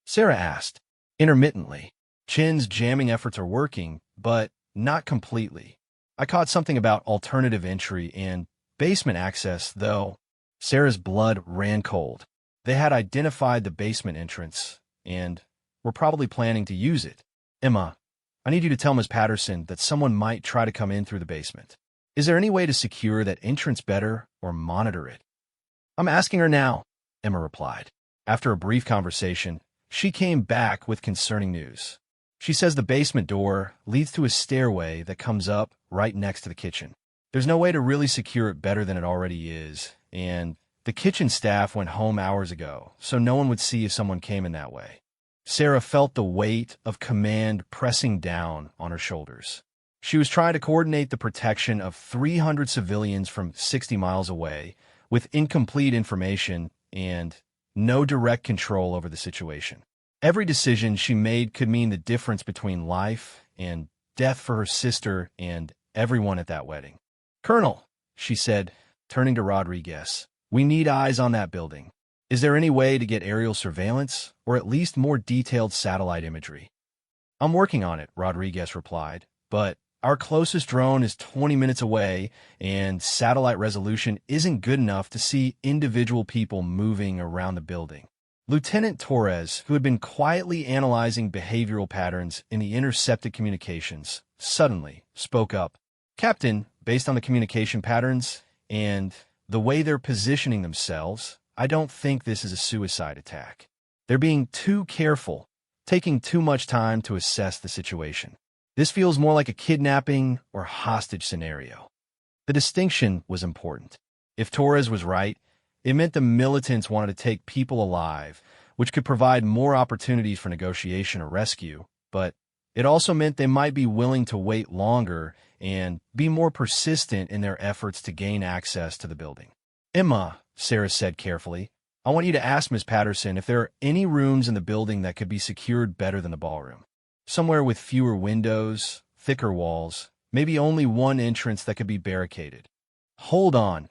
Sarah asked, intermittently. Chin's jamming efforts are working, but not completely. I caught something about alternative entry and basement access, though. Sarah's blood ran cold. They had identified the basement entrance, and were probably planning to use it. Emma, I need you to tell Ms. Patterson that someone might try to come in through the basement. Is there any way to secure that entrance better or monitor it? I'm asking her now, Emma replied. After a brief conversation, she came back with concerning news. She says the basement door leads to a stairway that comes up right next to the kitchen. There's no way to really secure it better than it already is, and the kitchen staff went home hours ago, so no one would see if someone came in that way. Sarah felt the weight of command pressing down on her shoulders. She was trying to coordinate the protection of 300 civilians from 60 miles away with incomplete information and no direct control over the situation. Every decision she made could mean the difference between life and death for her sister and everyone at that wedding. "Colonel," she said, turning to Rodriguez, "we need eyes on that building. Is there any way to get aerial surveillance, or at least more detailed satellite imagery?" "I'm working on it," Rodriguez replied, "but our closest drone is 20 minutes away, and satellite resolution isn't good enough to see individual people moving around the building." Lieutenant Torres, who had been quietly analyzing behavioral patterns in the intercepted communications, suddenly spoke up. "Captain, based on the communication patterns and the way they're positioning themselves, I don't think this is a suicide attack. They're being too careful, taking too much time to assess the situation. This feels more like a kidnapping or hostage scenario." The distinction was important. If Torres was right, it meant the militants wanted to take people alive, which could provide more opportunities for negotiation or rescue, but it also meant they might be willing to wait longer and be more persistent in their efforts to gain access to the building. "Emma," Sarah said carefully, "I want you to ask Ms. Patterson if there are any rooms in the building that could be secured better than the ballroom. Somewhere with fewer windows, thicker walls, maybe only one entrance that could be barricaded." "Hold on,"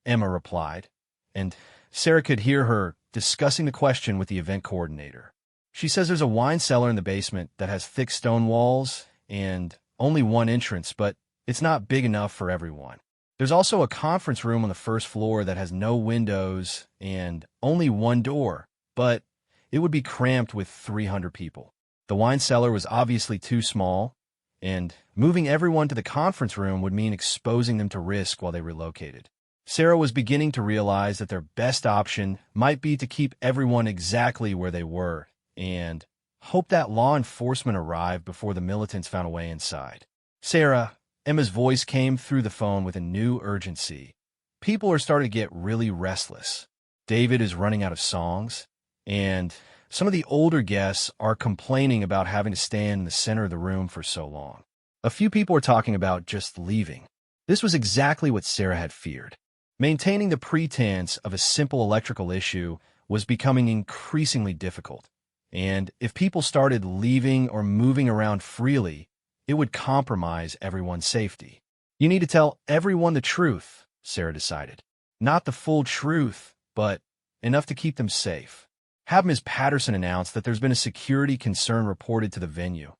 Emma replied, and Sarah could hear her discussing the question with the event coordinator. "She says there's a wine cellar in the basement that has thick stone walls and only one entrance, but it's not big enough for everyone. There's also a conference room on the first floor that has no windows and only one door, but it would be cramped with 300 people. The wine cellar was obviously too small, and moving everyone to the conference room would mean exposing them to risk while they relocated." Sarah was beginning to realize that their best option might be to keep everyone exactly where they were and hope that law enforcement arrived before the militants found a way inside. "Sarah," Emma's voice came through the phone with a new urgency. "People are starting to get really restless. David is running out of songs, and some of the older guests are complaining about having to stand in the center of the room for so long. A few people are talking about just leaving." This was exactly what Sarah had feared. Maintaining the pretense of a simple electrical issue was becoming increasingly difficult, and if people started leaving or moving around freely, it would compromise everyone's safety. "You need to tell everyone the truth," Sarah decided. "Not the full truth, but enough to keep them safe. Have Ms. Patterson announce that there's been a security concern reported to the venue,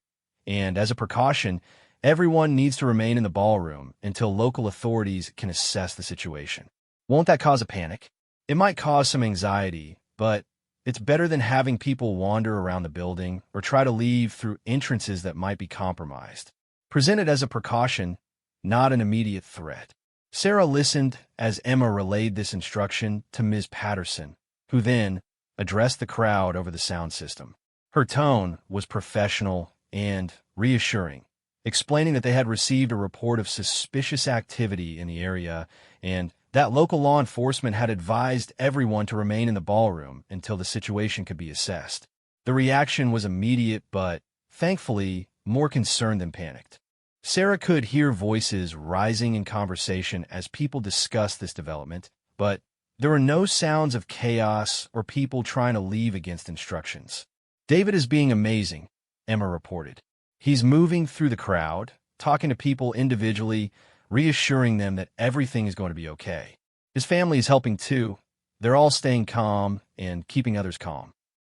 and as a precaution, everyone needs to remain in the ballroom until local authorities can assess the situation." "Won't that cause a panic?" "It might cause some anxiety, but it's better than having people wander around the building or try to leave through entrances that might be compromised. Present it as a precaution, not an immediate threat." Sarah listened as Emma relayed this instruction to Ms. Patterson, who then addressed the crowd over the sound system. Her tone was professional and reassuring, explaining that they had received a report of suspicious activity in the area and that local law enforcement had advised everyone to remain in the ballroom until the situation could be assessed. The reaction was immediate, but thankfully more concerned than panicked. Sarah could hear voices rising in conversation as people discussed this development, but there were no sounds of chaos or people trying to leave against instructions. "David is being amazing," Emma reported. "He's moving through the crowd, talking to people individually, reassuring them that everything is going to be okay. His family is helping too. They're all staying calm and keeping others calm."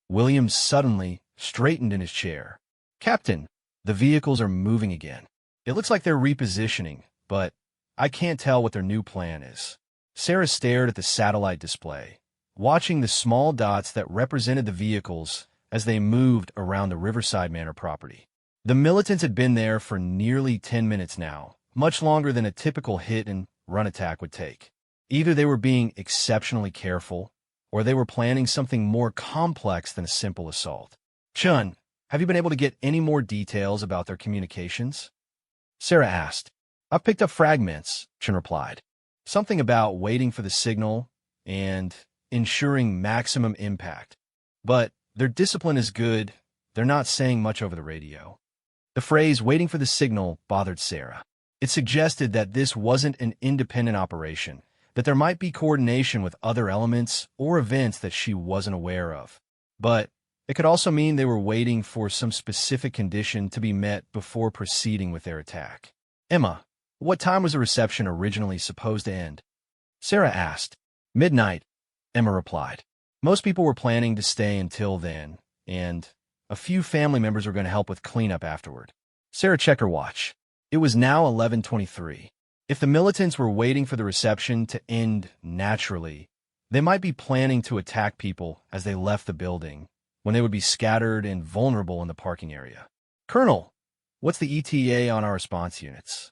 Williams suddenly straightened in his chair. "Captain, the vehicles are moving again. It looks like they're repositioning, but I can't tell what their new plan is." Sarah stared at the satellite display, watching the small dots that represented the vehicles as they moved around the Riverside Manor property. The militants had been there for nearly 10 minutes now, much longer than a typical hit-and-run attack would take. Either they were being exceptionally careful, or they were planning something more complex than a simple assault. "Chun, have you been able to get any more details about their communications?" Sarah asked. "I've picked up fragments," Chun replied. "Something about waiting for the signal and ensuring maximum impact. But their discipline is good. They're not saying much over the radio." The phrase "waiting for the signal" bothered Sarah. It suggested that this wasn't an independent operation, that there might be coordination with other elements or events that she wasn't aware of. But it could also mean they were waiting for some specific condition to be met before proceeding with their attack. "Emma, What time was the reception originally supposed to end? Sarah asked. Midnight, Emma replied. Most people were planning to stay until then, and a few family members were going to help with cleanup afterward. Sarah checked her watch. It was now 11:23. If the militants were waiting for the reception to end naturally, they might be planning to attack people as they left the building, when they would be scattered and vulnerable in the parking area. Colonel, what's the ETA on our response units?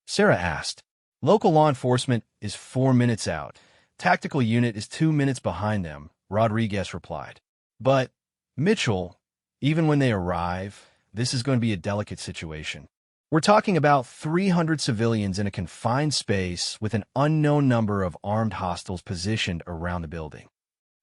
Sarah asked. Local law enforcement is 4 minutes out. Tactical unit is 2 minutes behind them, Rodriguez replied. But, Mitchell, even when they arrive, this is going to be a delicate situation. We're talking about 300 civilians in a confined space with an unknown number of armed hostiles positioned around the building.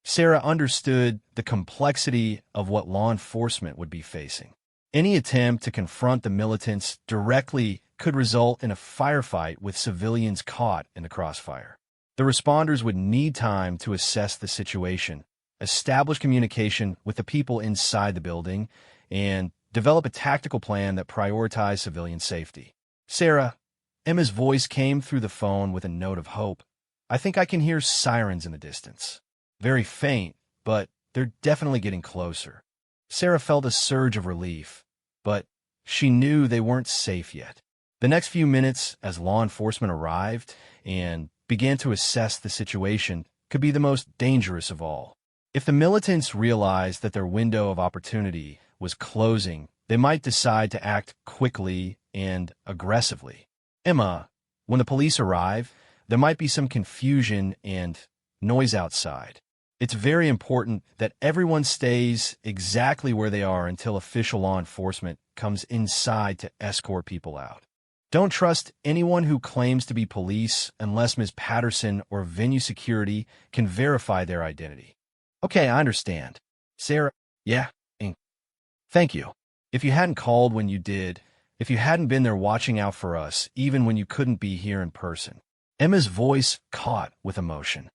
Sarah understood the complexity of what law enforcement would be facing. Any attempt to confront the militants directly could result in a firefight with civilians caught in the crossfire. The responders would need time to assess the situation, establish communication with the people inside the building, and develop a tactical plan that prioritized civilian safety. Sarah, Emma's voice came through the phone with a note of hope. I think I can hear sirens in the distance. Very faint, but they're definitely getting closer. Sarah felt a surge of relief, but she knew they weren't safe yet. The next few minutes, as law enforcement arrived and began to assess the situation, could be the most dangerous of all. If the militants realized that their window of opportunity was closing, they might decide to act quickly and aggressively. Emma, when the police arrive, there might be some confusion and noise outside. It's very important that everyone stays exactly where they are until official law enforcement comes inside to escort people out. Don't trust anyone who claims to be police unless Ms. Patterson or venue security can verify their identity. Okay, I understand. Sarah, yeah, thank you. If you hadn't called when you did, if you hadn't been there watching out for us, even when you couldn't be here in person. Emma's voice caught with emotion.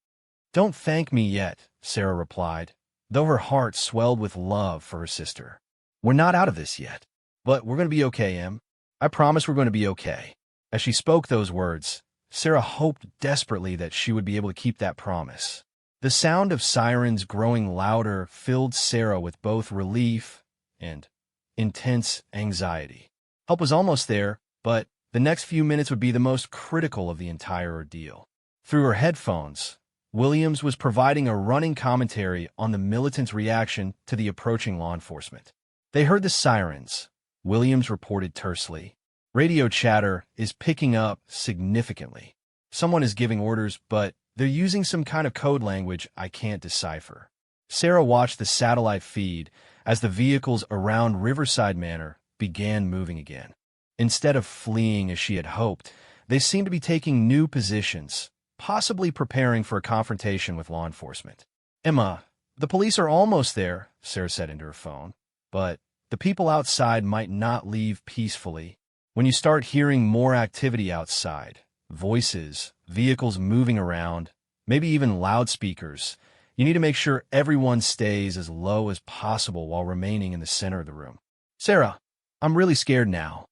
Don't thank me yet, Sarah replied, though her heart swelled with love for her sister. We're not out of this yet, but we're going to be okay, Em. I promise we're going to be okay. As she spoke those words, Sarah hoped desperately that she would be able to keep that promise. The sound of sirens growing louder filled Sarah with both relief and intense anxiety. Help was almost there, but the next few minutes would be the most critical of the entire ordeal. Through her headphones, Williams was providing a running commentary on the militants' reaction to the approaching law enforcement. They heard the sirens, Williams reported tersely. Radio chatter is picking up significantly. Someone is giving orders, but they're using some kind of code language I can't decipher. Sarah watched the satellite feed as the vehicles around Riverside Manor began moving again. Instead of fleeing as she had hoped, they seemed to be taking new positions, possibly preparing for a confrontation with law enforcement. Emma, the police are almost there, Sarah said into her phone, but the people outside might not leave peacefully. When you start hearing more activity outside, voices, vehicles moving around, maybe even loudspeakers, you need to make sure everyone stays as low as possible while remaining in the center of the room. Sarah, I'm really scared now,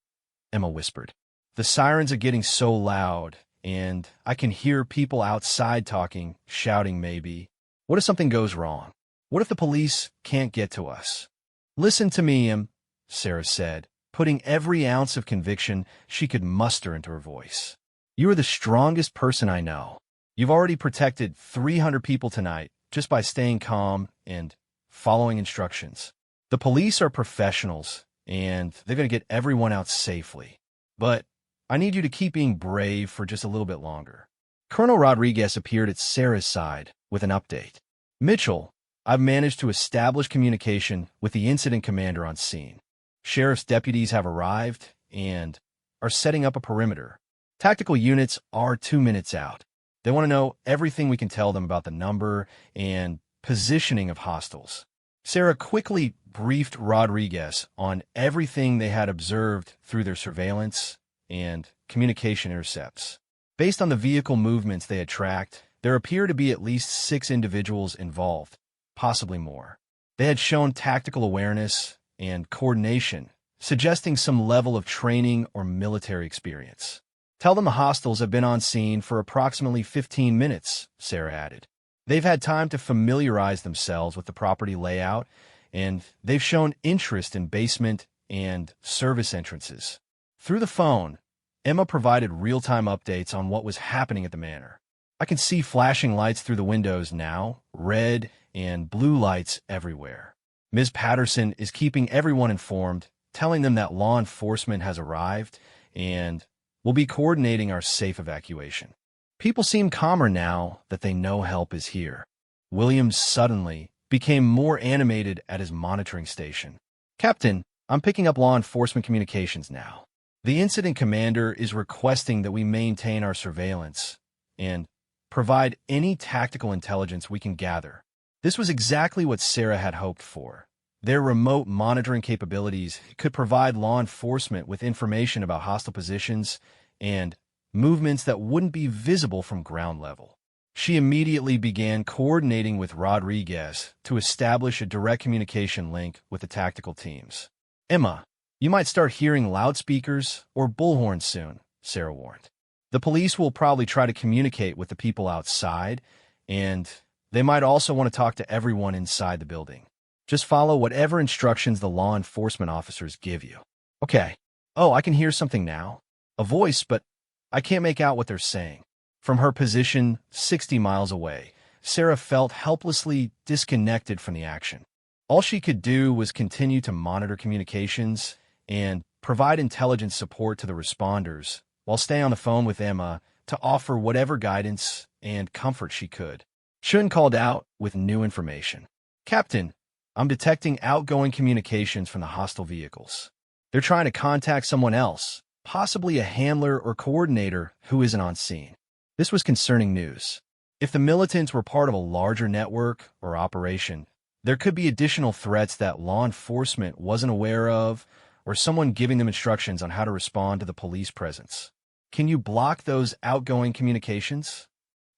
Emma whispered. The sirens are getting so loud, and I can hear people outside talking, shouting maybe. What if something goes wrong? What if the police can't get to us? Listen to me, Em, Sarah said, putting every ounce of conviction she could muster into her voice. You are the strongest person I know. You've already protected 300 people tonight just by staying calm and following instructions. The police are professionals, and they're going to get everyone out safely. But I need you to keep being brave for just a little bit longer. Colonel Rodriguez appeared at Sarah's side with an update. Mitchell, I've managed to establish communication with the incident commander on scene. Sheriff's deputies have arrived and are setting up a perimeter. Tactical units are 2 minutes out. They want to know everything we can tell them about the number and positioning of hostiles. Sarah quickly briefed Rodriguez on everything they had observed through their surveillance and communication intercepts. Based on the vehicle movements they had tracked, there appeared to be at least 6 individuals involved, possibly more. They had shown tactical awareness and coordination, suggesting some level of training or military experience. Tell them the hostiles have been on scene for approximately 15 minutes, Sarah added. They've had time to familiarize themselves with the property layout, and they've shown interest in basement and service entrances. Through the phone, Emma provided real-time updates on what was happening at the manor. I can see flashing lights through the windows now, red and blue lights everywhere. Ms. Patterson is keeping everyone informed, telling them that law enforcement has arrived and will be coordinating our safe evacuation. People seem calmer now that they know help is here. Williams suddenly became more animated at his monitoring station. Captain, I'm picking up law enforcement communications now. The incident commander is requesting that we maintain our surveillance and provide any tactical intelligence we can gather. This was exactly what Sarah had hoped for. Their remote monitoring capabilities could provide law enforcement with information about hostile positions and movements that wouldn't be visible from ground level. She immediately began coordinating with Rodriguez to establish a direct communication link with the tactical teams. Emma, you might start hearing loudspeakers or bullhorns soon, Sarah warned. The police will probably try to communicate with the people outside, and they might also want to talk to everyone inside the building. Just follow whatever instructions the law enforcement officers give you. Okay. Oh, I can hear something now. A voice, but I can't make out what they're saying. From her position 60 miles away, Sarah felt helplessly disconnected from the action. All she could do was continue to monitor communications and provide intelligence support to the responders while staying on the phone with Emma to offer whatever guidance and comfort she could. Shun called out with new information. Captain, I'm detecting outgoing communications from the hostile vehicles. They're trying to contact someone else, possibly a handler or coordinator who isn't on scene. This was concerning news. If the militants were part of a larger network or operation, there could be additional threats that law enforcement wasn't aware of, or someone giving them instructions on how to respond to the police presence. Can you block those outgoing communications?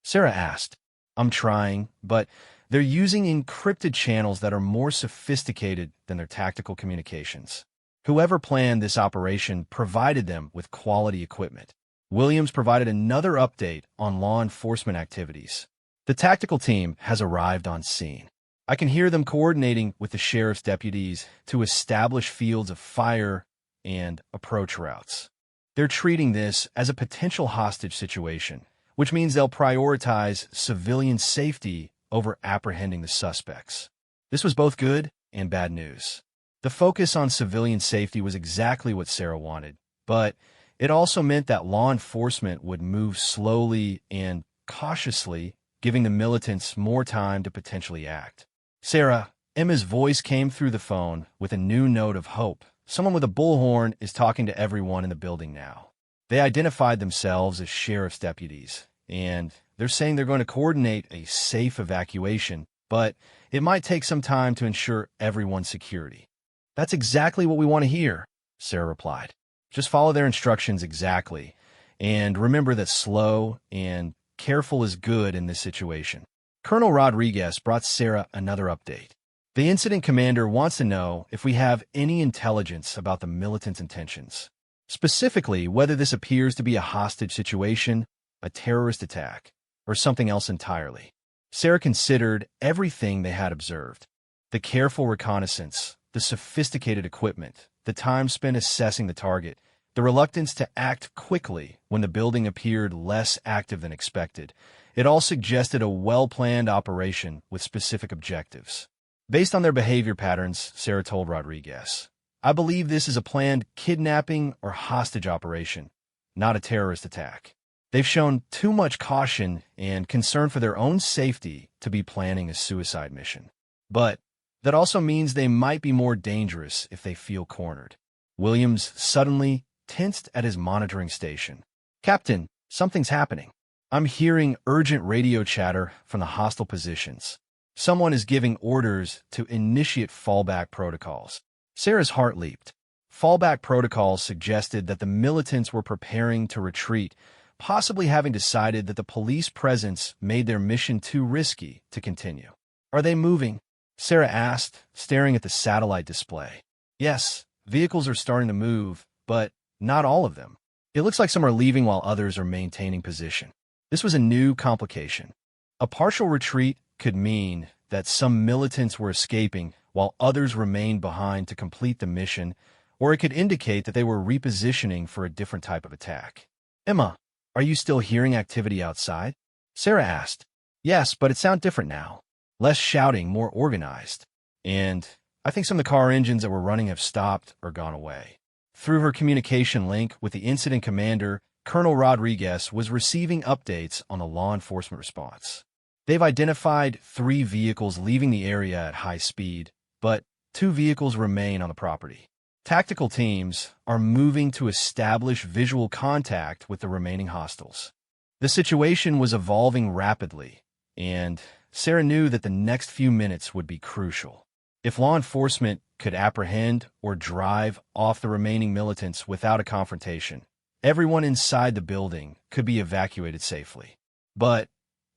Sarah asked. I'm trying, but they're using encrypted channels that are more sophisticated than their tactical communications. Whoever planned this operation provided them with quality equipment. Williams provided another update on law enforcement activities. The tactical team has arrived on scene. I can hear them coordinating with the sheriff's deputies to establish fields of fire and approach routes. They're treating this as a potential hostage situation, which means they'll prioritize civilian safety over apprehending the suspects. This was both good and bad news. The focus on civilian safety was exactly what Sarah wanted, but it also meant that law enforcement would move slowly and cautiously, giving the militants more time to potentially act. Sarah, Emma's voice came through the phone with a new note of hope. Someone with a bullhorn is talking to everyone in the building now. They identified themselves as sheriff's deputies, and they're saying they're going to coordinate a safe evacuation, but it might take some time to ensure everyone's security. That's exactly what we want to hear, Sarah replied. Just follow their instructions exactly, and remember that slow and careful is good in this situation. Colonel Rodriguez brought Sarah another update. The incident commander wants to know if we have any intelligence about the militants' intentions, specifically whether this appears to be a hostage situation, a terrorist attack, or something else entirely. Sarah considered everything they had observed: the careful reconnaissance, the sophisticated equipment, the time spent assessing the target, the reluctance to act quickly when the building appeared less active than expected. It all suggested a well-planned operation with specific objectives. Based on their behavior patterns, Sarah told Rodriguez, I believe this is a planned kidnapping or hostage operation, not a terrorist attack. They've shown too much caution and concern for their own safety to be planning a suicide mission. But that also means they might be more dangerous if they feel cornered. Williams suddenly tensed at his monitoring station. Captain, something's happening. I'm hearing urgent radio chatter from the hostile positions. Someone is giving orders to initiate fallback protocols. Sarah's heart leaped. Fallback protocols suggested that the militants were preparing to retreat, possibly having decided that the police presence made their mission too risky to continue. Are they moving? Sarah asked, staring at the satellite display. Yes, vehicles are starting to move, but not all of them. It looks like some are leaving while others are maintaining position. This was a new complication. A partial retreat could mean that some militants were escaping while others remained behind to complete the mission, or it could indicate that they were repositioning for a different type of attack. Emma, are you still hearing activity outside? Sarah asked. Yes, but it sounds different now. Less shouting, more organized. And I think some of the car engines that were running have stopped or gone away. Through her communication link with the incident commander, Colonel Rodriguez was receiving updates on the law enforcement response. They've identified 3 vehicles leaving the area at high speed, but 2 vehicles remain on the property. Tactical teams are moving to establish visual contact with the remaining hostiles. The situation was evolving rapidly, and Sarah knew that the next few minutes would be crucial. If law enforcement could apprehend or drive off the remaining militants without a confrontation, everyone inside the building could be evacuated safely. But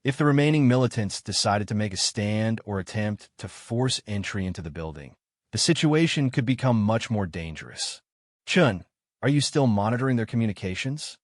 if the remaining militants decided to make a stand or attempt to force entry into the building, the situation could become much more dangerous. Chun, are you still monitoring their communications?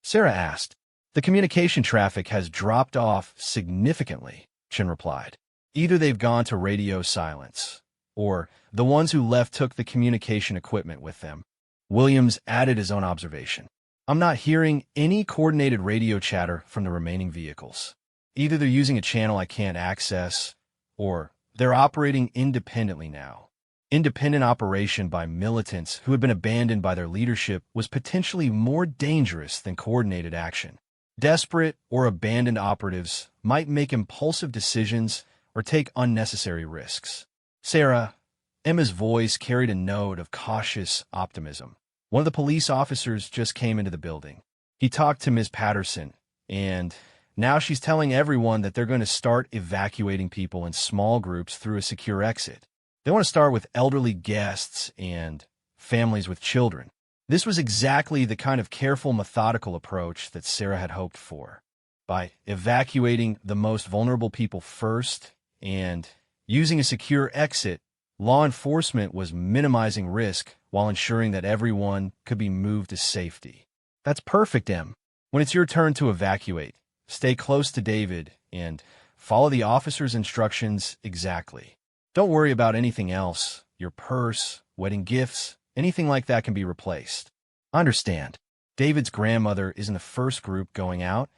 Sarah asked. The communication traffic has dropped off significantly, Chun replied. Either they've gone to radio silence, or the ones who left took the communication equipment with them. Williams added his own observation. I'm not hearing any coordinated radio chatter from the remaining vehicles. Either they're using a channel I can't access, or they're operating independently now. Independent operation by militants who had been abandoned by their leadership was potentially more dangerous than coordinated action. Desperate or abandoned operatives might make impulsive decisions or take unnecessary risks. Sarah, Emma's voice carried a note of cautious optimism. One of the police officers just came into the building. He talked to Ms. Patterson, and now she's telling everyone that they're going to start evacuating people in small groups through a secure exit. They want to start with elderly guests and families with children. This was exactly the kind of careful, methodical approach that Sarah had hoped for. By evacuating the most vulnerable people first and using a secure exit, law enforcement was minimizing risk while ensuring that everyone could be moved to safety. That's perfect, Em. When it's your turn to evacuate, stay close to David and follow the officer's instructions exactly. Don't worry about anything else. Your purse, wedding gifts, anything like that can be replaced. Understand. David's grandmother is in the first group going out,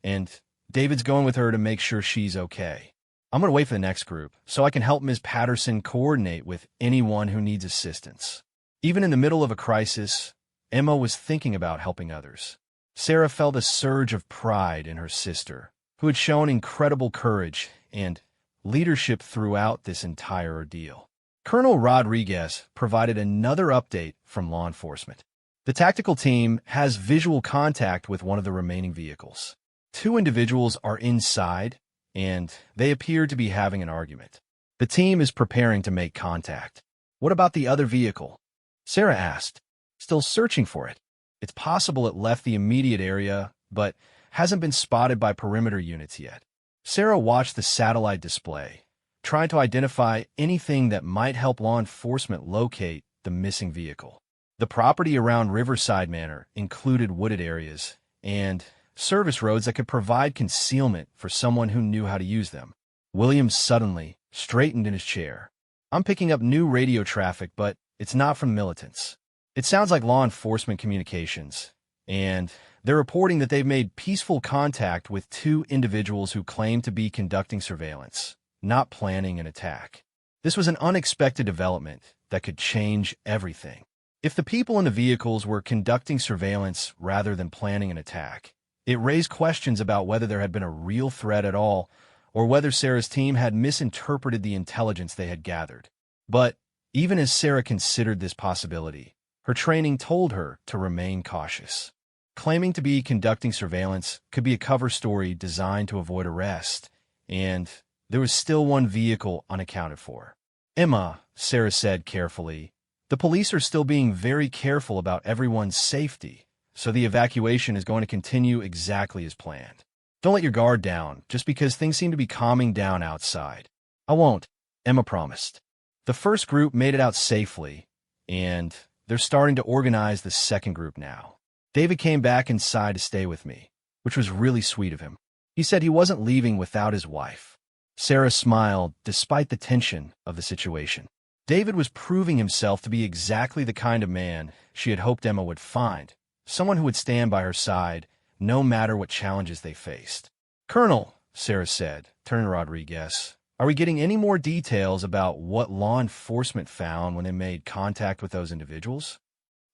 and David's going with her to make sure she's okay. I'm going to wait for the next group so I can help Ms. Patterson coordinate with anyone who needs assistance. Even in the middle of a crisis, Emma was thinking about helping others. Sarah felt a surge of pride in her sister, who had shown incredible courage and leadership throughout this entire ordeal. Colonel Rodriguez provided another update from law enforcement. The tactical team has visual contact with one of the remaining vehicles. 2 individuals are inside, and they appear to be having an argument. The team is preparing to make contact. What about the other vehicle? Sarah asked. Still searching for it. It's possible it left the immediate area, but hasn't been spotted by perimeter units yet. Sarah watched the satellite display, trying to identify anything that might help law enforcement locate the missing vehicle. The property around Riverside Manor included wooded areas and service roads that could provide concealment for someone who knew how to use them. Williams suddenly straightened in his chair. I'm picking up new radio traffic, but it's not from militants. It sounds like law enforcement communications, and they're reporting that they've made peaceful contact with 2 individuals who claim to be conducting surveillance, not planning an attack. This was an unexpected development that could change everything. If the people in the vehicles were conducting surveillance rather than planning an attack, it raised questions about whether there had been a real threat at all or whether Sarah's team had misinterpreted the intelligence they had gathered. But even as Sarah considered this possibility, her training told her to remain cautious. Claiming to be conducting surveillance could be a cover story designed to avoid arrest, and there was still one vehicle unaccounted for. Emma, Sarah said carefully, the police are still being very careful about everyone's safety, so the evacuation is going to continue exactly as planned. Don't let your guard down just because things seem to be calming down outside. I won't, Emma promised. The first group made it out safely, and they're starting to organize the second group now. David came back inside to stay with me, which was really sweet of him. He said he wasn't leaving without his wife. Sarah smiled despite the tension of the situation. David was proving himself to be exactly the kind of man she had hoped Emma would find, someone who would stand by her side no matter what challenges they faced. "Colonel," Sarah said, turning to Rodriguez, "are we getting any more details about what law enforcement found when they made contact with those individuals?"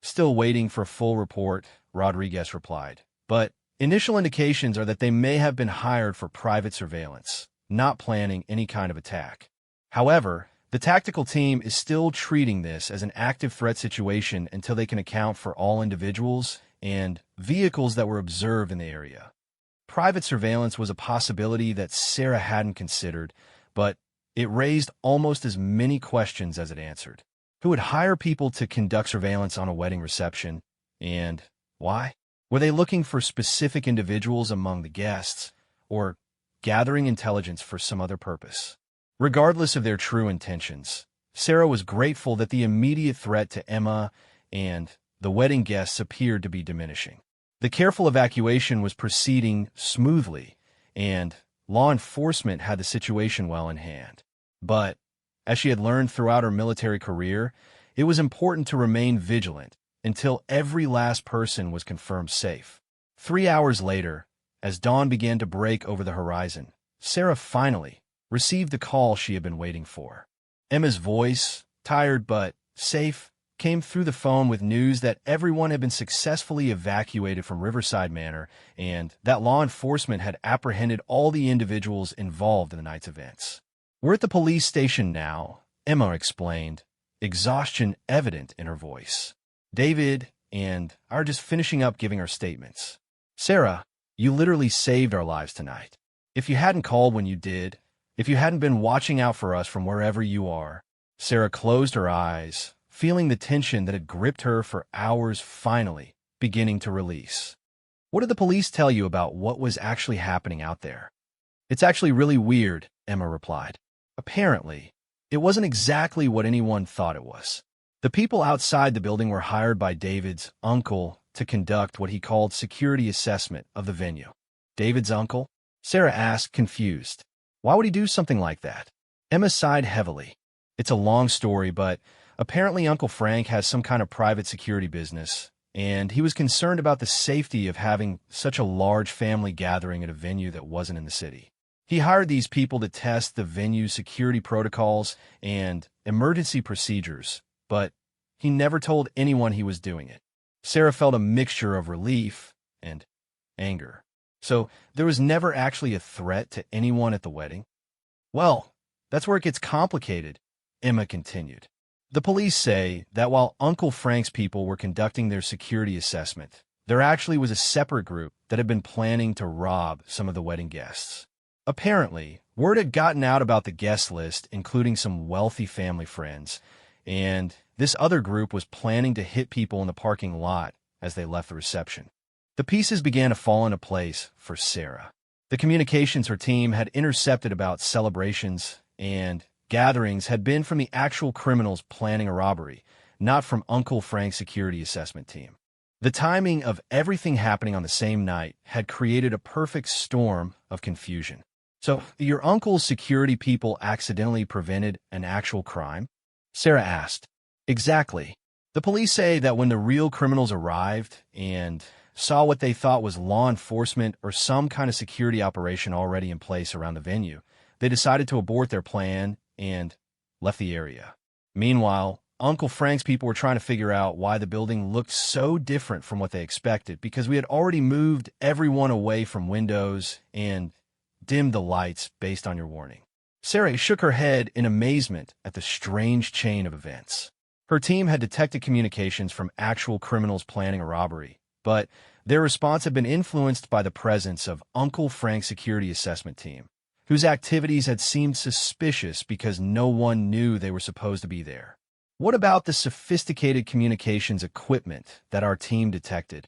"Still waiting for a full report," Rodriguez replied. "But initial indications are that they may have been hired for private surveillance, not planning any kind of attack. However, the tactical team is still treating this as an active threat situation until they can account for all individuals and vehicles that were observed in the area." Private surveillance was a possibility that Sarah hadn't considered, but it raised almost as many questions as it answered. Who would hire people to conduct surveillance on a wedding reception, and why? Were they looking for specific individuals among the guests, or gathering intelligence for some other purpose? Regardless of their true intentions, Sarah was grateful that the immediate threat to Emma and the wedding guests appeared to be diminishing. The careful evacuation was proceeding smoothly, and law enforcement had the situation well in hand. But, as she had learned throughout her military career, it was important to remain vigilant until every last person was confirmed safe. 3 hours later, as dawn began to break over the horizon, Sarah finally received the call she had been waiting for. Emma's voice, tired but safe, came through the phone with news that everyone had been successfully evacuated from Riverside Manor and that law enforcement had apprehended all the individuals involved in the night's events. "We're at the police station now," Emma explained, exhaustion evident in her voice. "David and I are just finishing up giving our statements. Sarah, you literally saved our lives tonight. If you hadn't called when you did, if you hadn't been watching out for us from wherever you are." Sarah closed her eyes, feeling the tension that had gripped her for hours finally beginning to release. "What did the police tell you about what was actually happening out there?" "It's actually really weird," Emma replied. "Apparently, it wasn't exactly what anyone thought it was. The people outside the building were hired by David's uncle to conduct what he called security assessment of the venue." "David's uncle?" Sarah asked, confused. "Why would he do something like that?" Emma sighed heavily. "It's a long story, but apparently Uncle Frank has some kind of private security business, and he was concerned about the safety of having such a large family gathering at a venue that wasn't in the city. He hired these people to test the venue's security protocols and emergency procedures, but he never told anyone he was doing it." Sarah felt a mixture of relief and anger. "So there was never actually a threat to anyone at the wedding?" "Well, that's where it gets complicated," Emma continued. "The police say that while Uncle Frank's people were conducting their security assessment, there actually was a separate group that had been planning to rob some of the wedding guests. Apparently, word had gotten out about the guest list, including some wealthy family friends, and this other group was planning to hit people in the parking lot as they left the reception." The pieces began to fall into place for Sarah. The communications her team had intercepted about celebrations and gatherings had been from the actual criminals planning a robbery, not from Uncle Frank's security assessment team. The timing of everything happening on the same night had created a perfect storm of confusion. "So, your uncle's security people accidentally prevented an actual crime?" Sarah asked. "Exactly. The police say that when the real criminals arrived and saw what they thought was law enforcement or some kind of security operation already in place around the venue, they decided to abort their plan and left the area. Meanwhile, Uncle Frank's people were trying to figure out why the building looked so different from what they expected, because we had already moved everyone away from windows and dimmed the lights based on your warning." Sarah shook her head in amazement at the strange chain of events. Her team had detected communications from actual criminals planning a robbery, but their response had been influenced by the presence of Uncle Frank's security assessment team, whose activities had seemed suspicious because no one knew they were supposed to be there. "What about the sophisticated communications equipment that our team detected?"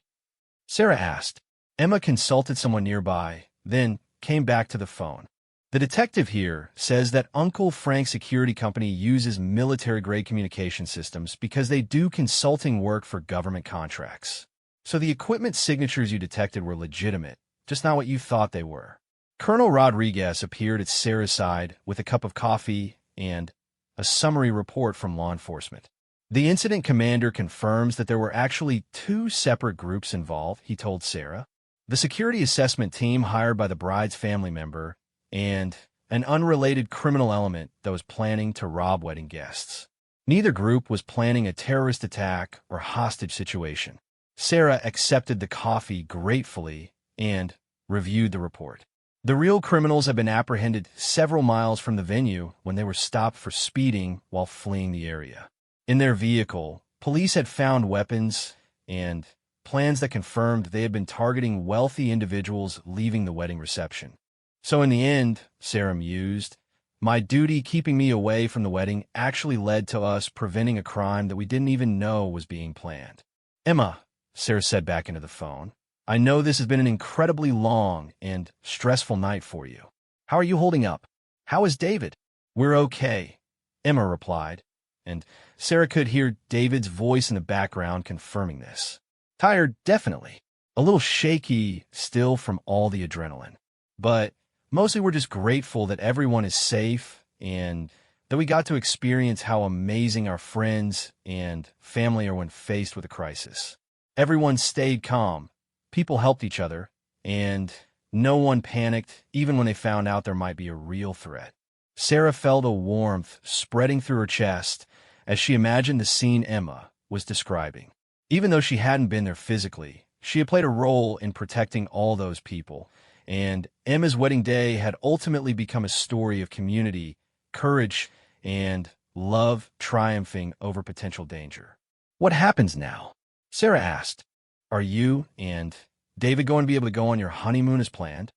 Sarah asked. Emma consulted someone nearby, then came back to the phone. "The detective here says that Uncle Frank's security company uses military-grade communication systems because they do consulting work for government contracts. So the equipment signatures you detected were legitimate, just not what you thought they were. Colonel Rodriguez appeared at Sarah's side with a cup of coffee and a summary report from law enforcement. The incident commander confirms that there were actually two separate groups involved, he told Sarah. The security assessment team hired by the bride's family member and an unrelated criminal element that was planning to rob wedding guests. Neither group was planning a terrorist attack or hostage situation. Sarah accepted the coffee gratefully and reviewed the report. The real criminals had been apprehended several miles from the venue when they were stopped for speeding while fleeing the area. In their vehicle, police had found weapons and plans that confirmed they had been targeting wealthy individuals leaving the wedding reception. So in the end, Sarah mused, my duty keeping me away from the wedding actually led to us preventing a crime that we didn't even know was being planned. Emma, Sarah said back into the phone, I know this has been an incredibly long and stressful night for you. How are you holding up? How is David? We're okay, Emma replied, and Sarah could hear David's voice in the background confirming this. Tired, definitely. A little shaky still from all the adrenaline. But mostly we're just grateful that everyone is safe and that we got to experience how amazing our friends and family are when faced with a crisis. Everyone stayed calm. People helped each other, and no one panicked even when they found out there might be a real threat. Sarah felt a warmth spreading through her chest as she imagined the scene Emma was describing. Even though she hadn't been there physically, she had played a role in protecting all those people, and Emma's wedding day had ultimately become a story of community, courage, and love triumphing over potential danger. What happens now? Sarah asked. Are you and David going to be able to go on your honeymoon as planned?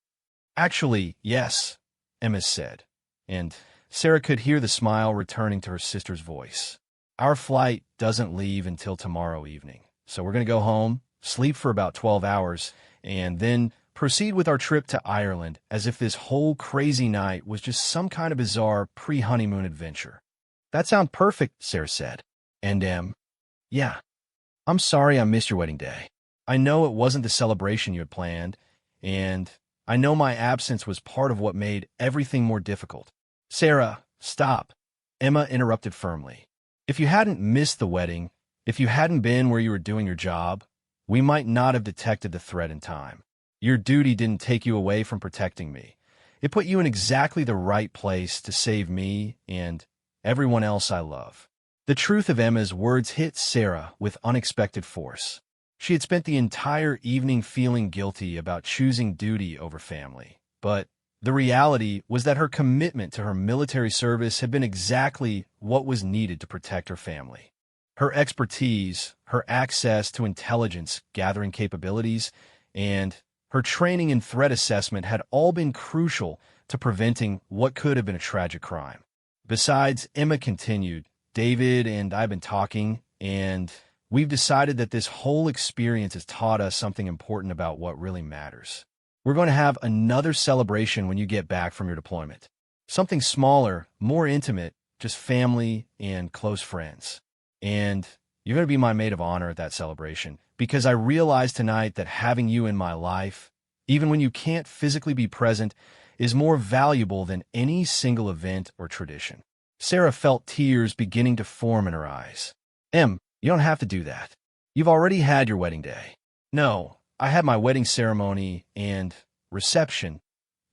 Actually, yes, Emma said, and Sarah could hear the smile returning to her sister's voice. Our flight doesn't leave until tomorrow evening, so we're going to go home, sleep for about 12 hours, and then proceed with our trip to Ireland as if this whole crazy night was just some kind of bizarre pre-honeymoon adventure. That sounds perfect, Sarah said. And, yeah, I'm sorry I missed your wedding day. I know it wasn't the celebration you had planned, and I know my absence was part of what made everything more difficult. Sarah, stop, Emma interrupted firmly. If you hadn't missed the wedding, if you hadn't been where you were doing your job, we might not have detected the threat in time. Your duty didn't take you away from protecting me. It put you in exactly the right place to save me and everyone else I love. The truth of Emma's words hit Sarah with unexpected force. She had spent the entire evening feeling guilty about choosing duty over family, but the reality was that her commitment to her military service had been exactly what was needed to protect her family. Her expertise, her access to intelligence gathering capabilities, and her training in threat assessment had all been crucial to preventing what could have been a tragic crime. Besides, Emma continued, David and I have been talking, and we've decided that this whole experience has taught us something important about what really matters. We're going to have another celebration when you get back from your deployment. Something smaller, more intimate, just family and close friends. And you're going to be my maid of honor at that celebration, because I realized tonight that having you in my life, even when you can't physically be present, is more valuable than any single event or tradition. Sarah felt tears beginning to form in her eyes. You don't have to do that. You've already had your wedding day. No, I had my wedding ceremony and reception,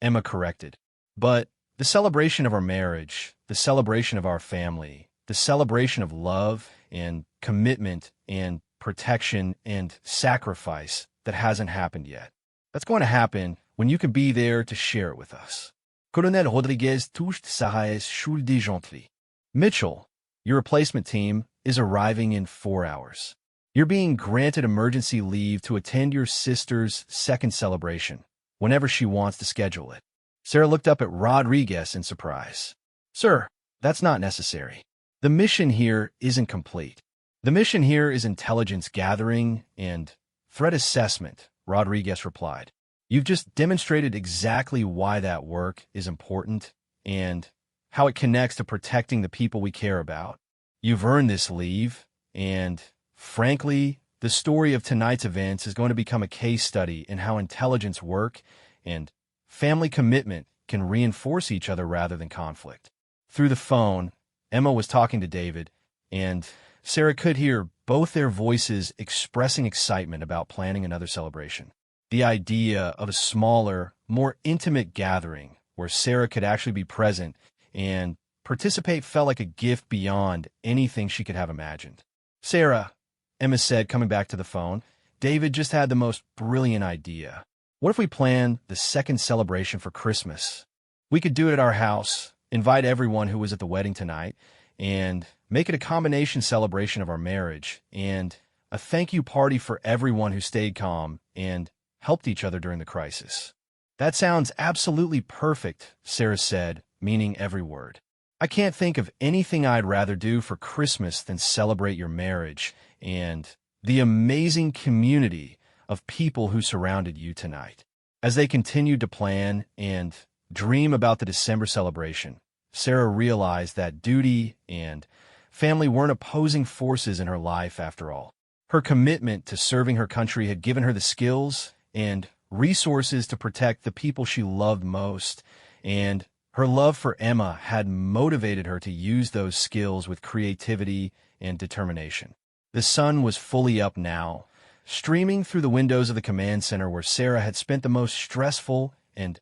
Emma corrected. But the celebration of our marriage, the celebration of our family, the celebration of love and commitment and protection and sacrifice that hasn't happened yet. That's going to happen when you can be there to share it with us. Colonel Rodriguez touched Sarah's shoulder gently. Mitchell, your replacement team, is arriving in 4 hours. You're being granted emergency leave to attend your sister's second celebration, whenever she wants to schedule it. Sarah looked up at Rodriguez in surprise. Sir, that's not necessary. The mission here isn't complete. The mission here is intelligence gathering and threat assessment, Rodriguez replied. You've just demonstrated exactly why that work is important and how it connects to protecting the people we care about. You've earned this leave, and frankly, The story of tonight's events is going to become a case study in how intelligence work and family commitment can reinforce each other rather than conflict. Through the phone, Emma was talking to David, and Sarah could hear both their voices expressing excitement about planning another celebration. The idea of a smaller, more intimate gathering where Sarah could actually be present and participate felt like a gift beyond anything she could have imagined. Sarah, Emma said, coming back to the phone, David just had the most brilliant idea. What if we planned the second celebration for Christmas? We could do it at our house, invite everyone who was at the wedding tonight, and make it a combination celebration of our marriage, and a thank you party for everyone who stayed calm and helped each other during the crisis. That sounds absolutely perfect, Sarah said, meaning every word. I can't think of anything I'd rather do for Christmas than celebrate your marriage and the amazing community of people who surrounded you tonight. As they continued to plan and dream about the December celebration, Sarah realized that duty and family weren't opposing forces in her life after all. Her commitment to serving her country had given her the skills and resources to protect the people she loved most, and her love for Emma had motivated her to use those skills with creativity and determination. The sun was fully up now, streaming through the windows of the command center where Sarah had spent the most stressful and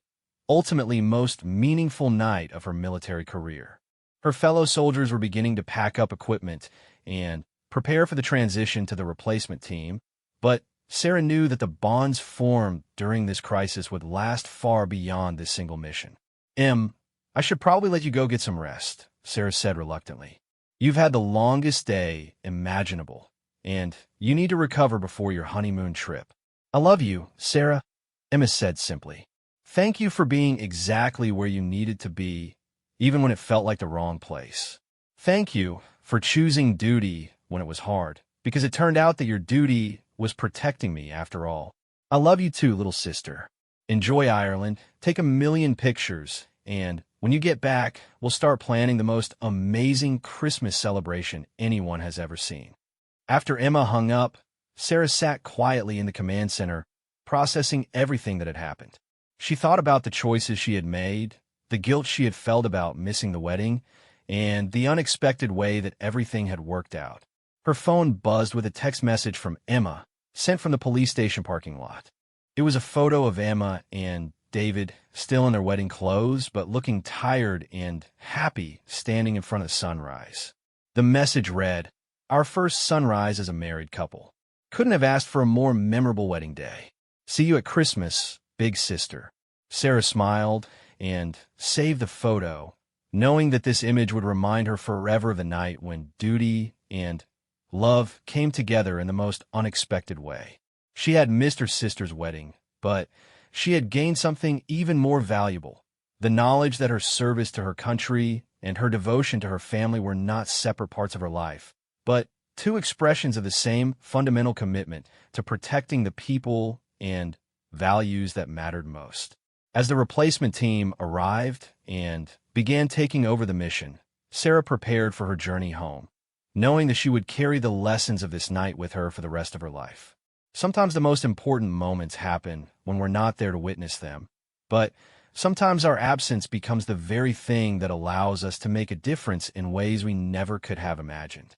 ultimately most meaningful night of her military career. Her fellow soldiers were beginning to pack up equipment and prepare for the transition to the replacement team, but Sarah knew that the bonds formed during this crisis would last far beyond this single mission. I should probably let you go get some rest, Sarah said reluctantly. You've had the longest day imaginable, and you need to recover before your honeymoon trip. I love you, Sarah, Emma said simply. Thank you for being exactly where you needed to be, even when it felt like the wrong place. Thank you for choosing duty when it was hard, because it turned out that your duty was protecting me after all. I love you too, little sister. Enjoy Ireland, take a million pictures, and when you get back, we'll start planning the most amazing Christmas celebration anyone has ever seen. After Emma hung up, Sarah sat quietly in the command center, processing everything that had happened. She thought about the choices she had made, the guilt she had felt about missing the wedding, and the unexpected way that everything had worked out. Her phone buzzed with a text message from Emma, sent from the police station parking lot. It was a photo of Emma and David, still in their wedding clothes, but looking tired and happy, standing in front of the sunrise. The message read, "Our first sunrise as a married couple. Couldn't have asked for a more memorable wedding day. See you at Christmas, big sister." Sarah smiled and saved the photo, knowing that this image would remind her forever of the night when duty and love came together in the most unexpected way. She had missed her sister's wedding, but she had gained something even more valuable, the knowledge that her service to her country and her devotion to her family were not separate parts of her life, but two expressions of the same fundamental commitment to protecting the people and values that mattered most. As the replacement team arrived and began taking over the mission, Sarah prepared for her journey home, knowing that she would carry the lessons of this night with her for the rest of her life. Sometimes the most important moments happen when we're not there to witness them, but sometimes our absence becomes the very thing that allows us to make a difference in ways we never could have imagined.